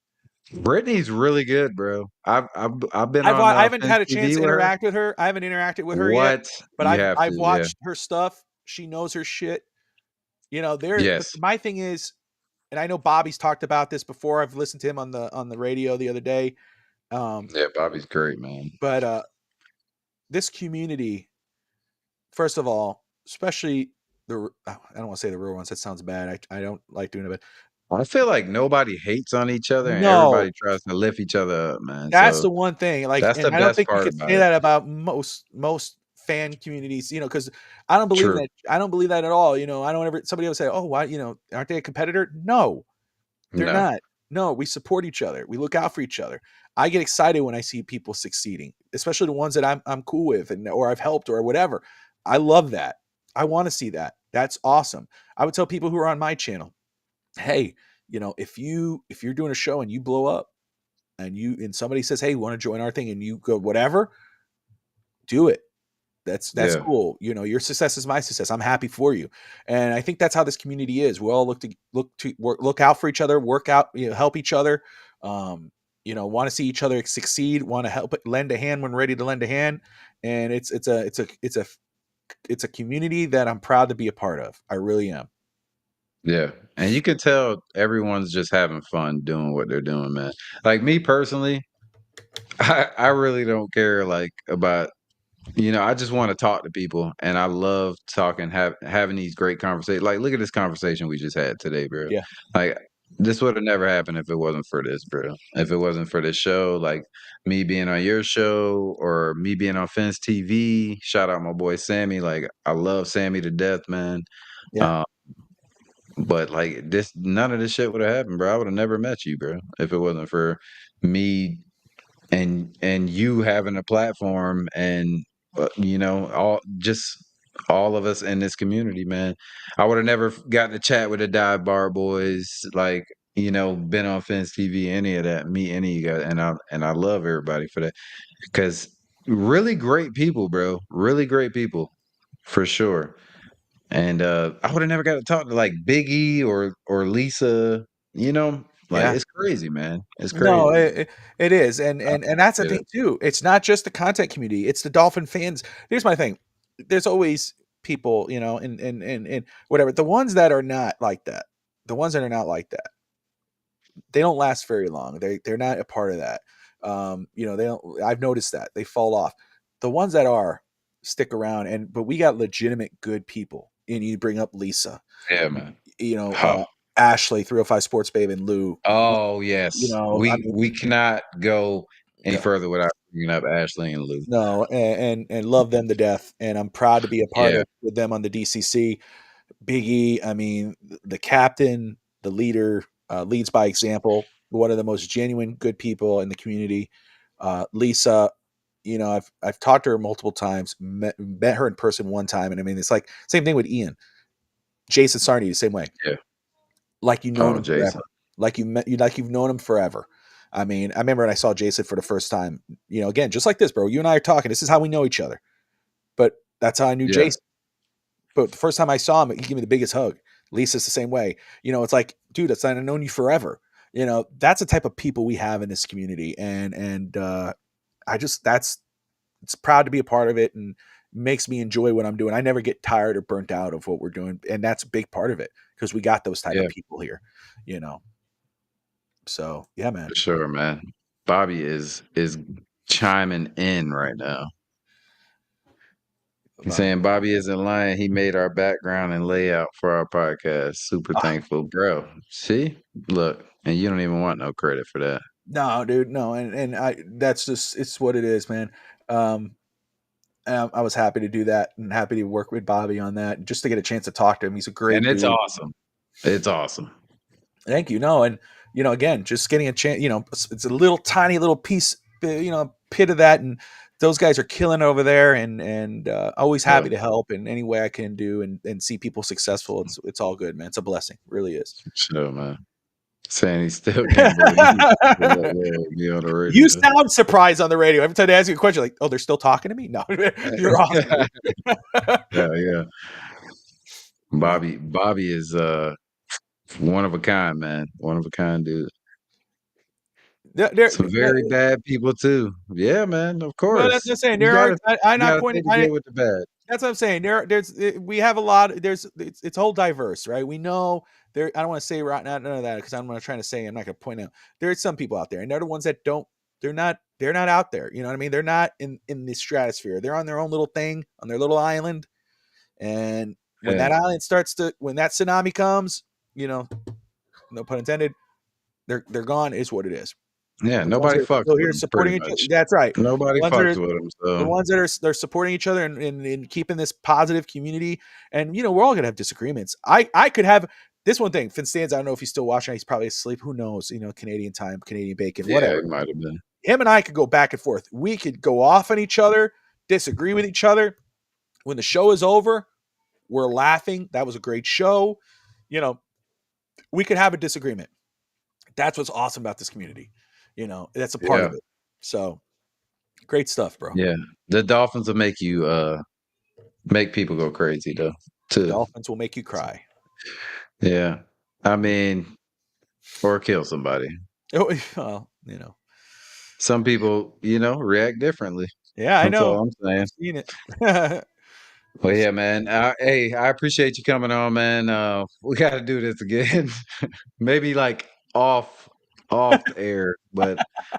Brittany's really good, bro. I've been on I haven't Fence had a chance TV to with her. interact with her. I haven't interacted with her yet, What? but You have I've to, yeah. watched her stuff. She knows her shit. But Yes. my thing is, and I know Bobby's talked about this before. I've listened to him on the radio the other day. Um, Yeah, Bobby's great, man. but this community, first of all, especially I don't want to say the real ones. That sounds bad. I don't like doing it, but I feel like nobody hates on each other and no, everybody tries to lift each other up, man. that's So the one thing. Like, that's the and I don't best think you part could about say it. that about most fan communities. Because I don't believe True. that. I don't believe that at all. I don't ever. Somebody will say, "Oh, why? Aren't they a competitor?" No, they're No. not. No, we support each other. We look out for each other. I get excited when I see people succeeding, especially the ones that I'm cool with or I've helped or whatever. I love that. I want to see that. That's awesome. I would tell people who are on my channel, hey, if you're doing a show and you blow up and somebody says, hey, want to join our thing, and you go whatever, do it. That's Yeah. cool. Your success is my success. I'm happy for you. And I think that's how this community is. We all look out for each other, work out, help each other. Want to see each other succeed, want to help lend a hand when ready to lend a hand. And it's a community that I'm proud to be a part of. I really am. Yeah. And you can tell everyone's just having fun doing what they're doing, man. Like me personally, I really don't care like about I just want to talk to people, and I love talking, having these great conversations. Like, look at this conversation we just had today, bro. Yeah. Like, this would have never happened if it wasn't for this, bro. If it wasn't for this show, like me being on your show or me being on Fence TV. Shout out my boy Sammy. Like, I love Sammy to death, man. Yeah. Um, but like this, none of this shit would have happened, bro. I would have never met you, bro, if it wasn't for me and you having a platform and all of us in this community, man. I would have never gotten to chat with the Dive Bar boys. Like been on Fence TV, any of that, meet any of you guys, and I love everybody for that because really great people, bro. Really great people for sure. And I would have never got to talk to like Biggie or Lisa. Like Yeah. it's crazy, man. It's No, crazy. it is, and I and that's the appreciate thing it. too. It's not just the content community; it's the Dolphin fans. Here's my thing: there's always people, and whatever. The ones that are not like that, the ones that are not like that, they don't last very long. They're not a part of that. They don't. I've noticed that they fall off. The ones that are stick around, but we got legitimate good people. And you bring up Lisa, Yeah, man. you know, Oh, Ashley, 305 Sports Babe, and Lou. oh yes. I We mean, we cannot go any yeah. further without bringing up Ashley and Lou. No, and love them to death, and I'm proud to be a part Yeah, of with them on the DCC. Big E, I mean, the captain, the leader, leads by example. One of the most genuine good people in the community. Lisa, I've talked to her multiple times. Met her in person one time, and I mean, it's like same thing with Ian, Jason Sarney, the same way. yeah. Like you've known Oh, him Jason. forever. Like you've known him forever. I mean, I remember when I saw Jason for the first time. Again, just like this, bro. You and I are talking. This is how we know each other. But that's how I knew Yeah, Jason. But the first time I saw him, he gave me the biggest hug. Lisa's the same way. It's like, dude, I've known you forever. That's the type of people we have in this community, and I just it's proud to be a part of it, and makes me enjoy what I'm doing. I never get tired or burnt out of what we're doing, and that's a big part of it because we got those type of yeah, people here. You know, so yeah, man. for sure, man. Bobby is chiming in right now. He's Bobby. saying Bobby isn't lying. He made our background and layout for our podcast. Super Ah, thankful, bro. See, look, and you don't even want no credit for that. no, dude, no, and I that's just it's what it is, man. Um, I was happy to do that and happy to work with Bobby on that, just to get a chance to talk to him. He's a And great it's dude. awesome. It's awesome. Thank you. No, and again, just getting a chance. It's a little tiny little piece, pit of that, and those guys are killing over there, and always Yeah, happy to help in any way I can do, and see people successful. It's all good, man. It's a blessing, really is. for sure, man. Saying he still can't believe that we'll be on the You radio. sound surprised on the radio every time they ask you a question. Like, oh, they're still talking to me. No, you're awesome, dude. Yeah, yeah. No, Bobby is one of a kind, man. One of a kind dude. there, Some very bad people too. Yeah, man, of well, that's course. just saying You there are. gotta I'm you not gotta pointing. take the good with the bad. That's what I'm saying. We have a lot. It's whole diverse, right? We know there. I don't want to say right now none of that because I'm not trying to say. I'm not going to point out. There's some people out there, and they're the ones that don't. They're not out there. You know what I mean? They're not in the stratosphere. They're on their own little thing on their little island. And when Yeah. that island when that tsunami comes, no pun intended, they're gone. Is what it is. Yeah, The ones nobody that are fucks still with here them pretty supporting each other. much. That's right. Nobody The ones that fucks are with them, the so ones that are they're supporting each other and keeping this positive community. And we're all gonna have disagreements. I could have this one thing. Finn Stans, I don't know if he's still watching. He's probably asleep. Who knows? Canadian time, Canadian bacon, yeah, whatever. it might have been. Him and I could go back and forth. We could go off on each other, disagree with each other. When the show is over, we're laughing. That was a great show. You know, we could have a disagreement. That's what's awesome about this community. That's a part Yeah, of it. So great stuff, bro. yeah. The Dolphins will make people go crazy though, too. Dolphins will make you cry. Yeah. I mean, or kill somebody. Oh, well, Some people, react differently. yeah, I That's know. all I'm I've saying. seen it. Well, I've yeah, seen man. Hey, I appreciate you coming on, man. We got to do this again. Maybe like off the air, but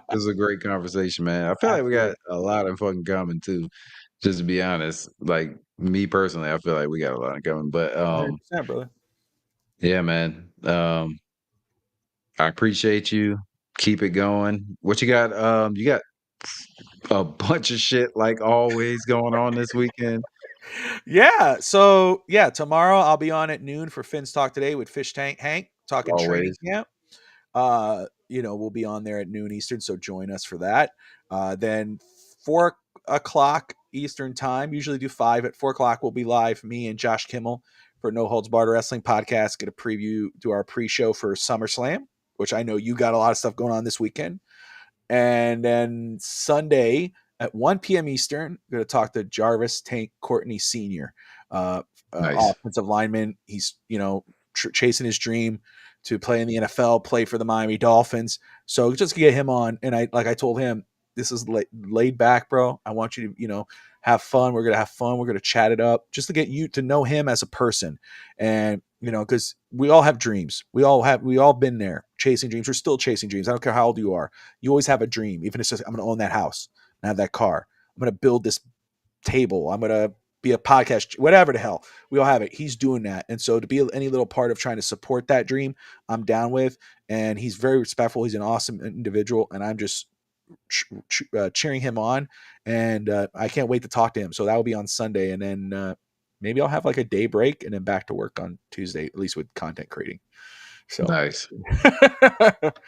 this is a great conversation, man. I feel like we got absolutely a lot in fucking common too. Just to be honest, like me personally, I feel like we got a lot in common. But 100%, brother. yeah, man. I appreciate you. Keep it going. What you got? You got a bunch of shit like always going on this weekend. Yeah. So yeah, tomorrow I'll be on at noon for Finn's Talk Today with Fish Tank Hank talking training Always. camp. We'll be on there at noon Eastern, so join us for that. Then 4 o'clock Eastern time, usually do 5 at 4 o'clock. We'll be live, me and Josh Kimmel for No Holds Barred Wrestling Podcast. Get a preview, do our pre-show for SummerSlam. which I know you got a lot of stuff going on this weekend. And then Sunday at 1 p.m. Eastern, I'm going to talk to Jarvis Tank Courtney Sr., uh, Nice. offensive lineman. He's, chasing his dream to play in the NFL, play for the Miami Dolphins. So just get him on. And I told him, this is laid back, bro. I want you to, have fun. We're going to have fun. We're going to chat it up just to get you to know him as a person. And, because we all have dreams. We all been there chasing dreams. We're still chasing dreams. I don't care how old you are. You always have a dream. Even if it's just, I'm going to own that house and have that car. I'm going to build this table. I'm going to be a podcast, whatever the hell. We all have it. He's doing that. And so to be any little part of trying to support that dream, I'm down with. And he's very respectful. He's an awesome individual. And I'm just cheering him on. And I can't wait to talk to him. So that will be on Sunday. And then maybe I'll have like a day break and then back to work on Tuesday, at least with content creating. So Nice.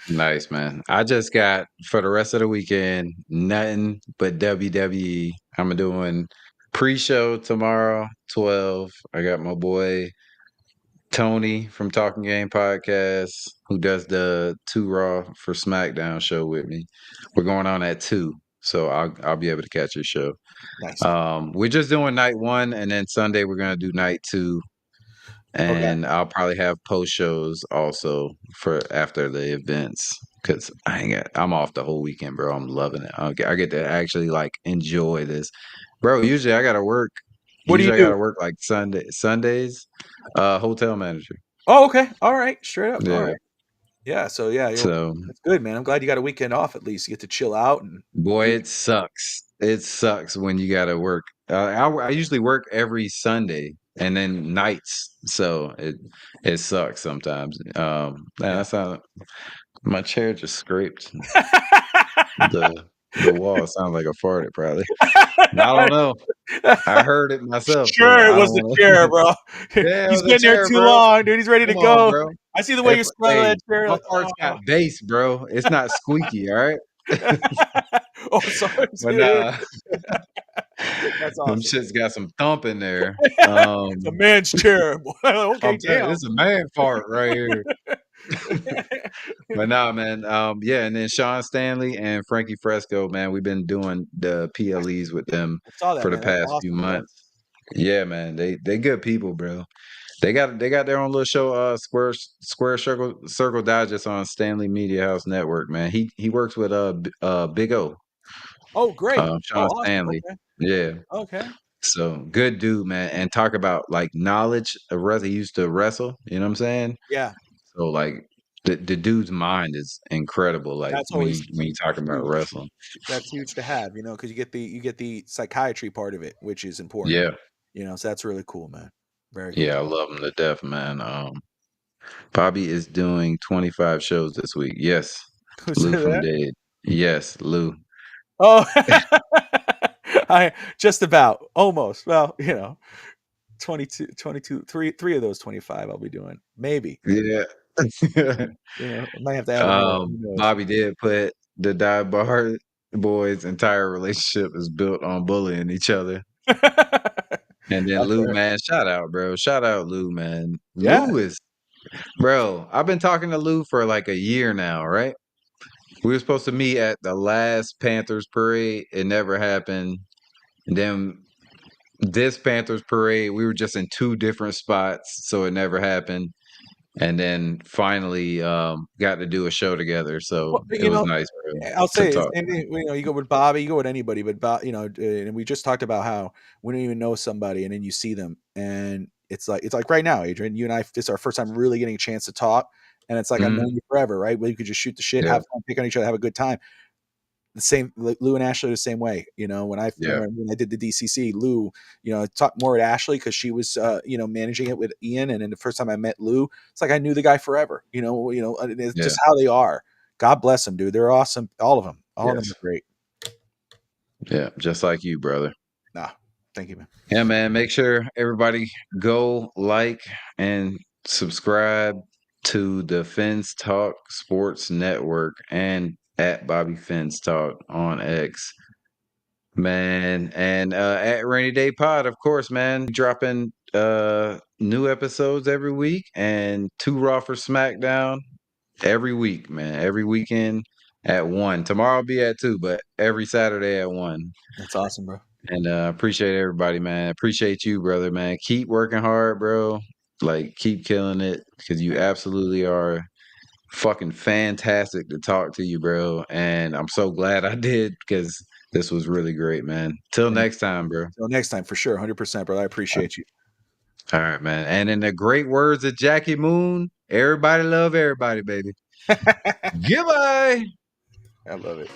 Nice, man. I just got for the rest of the weekend nothing but WWE. I'm doing pre-show tomorrow, 12. I got my boy Tony from Talking Game Podcast, who does the 2 Raw for SmackDown show with me. We're going on at 2, so I'll be able to catch your show. nice. We're just doing night 1, and then Sunday we're gonna do night 2. Okay. And I'll probably have post shows also for after the events because I'm off the whole weekend, bro. I'm loving it. I get to actually like enjoy this, bro. Usually I gotta work. What do you Usually I do? gotta work like Sundays. Hotel manager. Oh, okay. All right. Straight up. All Yeah. right. Yeah. So yeah, So that's good, man. I'm glad you got a weekend off at least. You get to chill out and boy, do. it sucks. It sucks when you gotta work. I usually work every Sunday and then nights, so it sucks sometimes. Yeah. That's how. My chair just scraped the wall. Sounds like a fart, it probably. I don't know. I heard it myself, so Sure, it I was don't the wanna chair, bro. Yeah, it He's was a been there chair, too bro. long, dude. He's ready to Come on, go. bro. I see the way If you're smelling hey, that chair. my Like, farts got bass, bro. It's not squeaky, all right? oh, sorry, But dude. nah, That's them awesome. shits got some thump in there. It's a man's chair. Okay, I'm telling you, damn. this is a man fart right here. But nah, man. Yeah, and then Sean Stanley and Frankie Fresco, man, we've been doing the PLEs with them I saw that, for the man. That's past few awesome, bro. months. Yeah, man, they good people, bro. They got their own little show, Square Circle Digest on Stanley Media House Network, man. He works with Big O, Oh, great. Oh, Sean awesome. Stanley. Okay. Yeah. Okay. So good dude, man. And talk about like knowledge of wrestling. He used to wrestle, you know what I'm saying? Yeah. So like the dude's mind is incredible, like That's always when you talking about huge. wrestling. That's huge to have, because you get the psychiatry part of it, which is important. Yeah. So that's really cool, man. Very Yeah, cool. I love him to death, man. Bobby is doing 25 shows this week. Yes. Who Lou said from that? Dead. Yes, Lou. Oh, I just about almost. Well, 22, 22, three of those 25 I'll be doing. Maybe. Yeah. I might have to add one more. Who knows? Bobby did put the Die Bar boys' entire relationship is built on bullying each other. And then That's Lou, fair. man, shout out, bro. Shout out Lou, man. Yeah. Lou is, bro, I've been talking to Lou for like a year now, right? We were supposed to meet at the last Panthers parade. It never happened. And then this Panthers parade, we were just in 2 different spots, so it never happened. And then finally got to do a show together. So Well, it was nice, bro, I'll to say it's talk. anything, you go with Bobby, you go with anybody, but and we just talked about how we don't even know somebody, and then you see them, and it's like right now, Adrian, you and I, this is our first time really getting a chance to talk, and it's like I've known Mhm. you forever, right? Where you could just shoot the shit, Yeah, have fun, pick on each other, have a good time. The same, like Lou and Ashley, the same way. yeah, When I did the DCC, Lou, I talked more at Ashley because she was, managing it with Ian, and then the first time I met Lou, it's like I knew the guy forever. And it's yeah, just how they are. God bless them, dude. They're awesome. All of them yes, are great. yeah, just like you, brother. Nah, thank you, man. Yeah, man. Make sure everybody go like and subscribe to the Fins Talk Sports Network and at Bobby Fins Talk on X, man. And at Rainy Day Pod, of course, man. Dropping new episodes every week and 2 Raw for SmackDown. every week, man. Every weekend at 1. Tomorrow I'll be at 2, but every Saturday at 1. That's awesome, bro. And appreciate everybody, man. Appreciate you, brother, man. Keep working hard, bro. Like, keep killing it because you absolutely are fucking fantastic to talk to you, bro. And I'm so glad I did because this was really great, man. Till next time, bro. Until next time, for sure, 100%, brother. I appreciate you. All right, man. And in the great words of Jackie Moon, everybody love everybody, baby. Goodbye. I love it.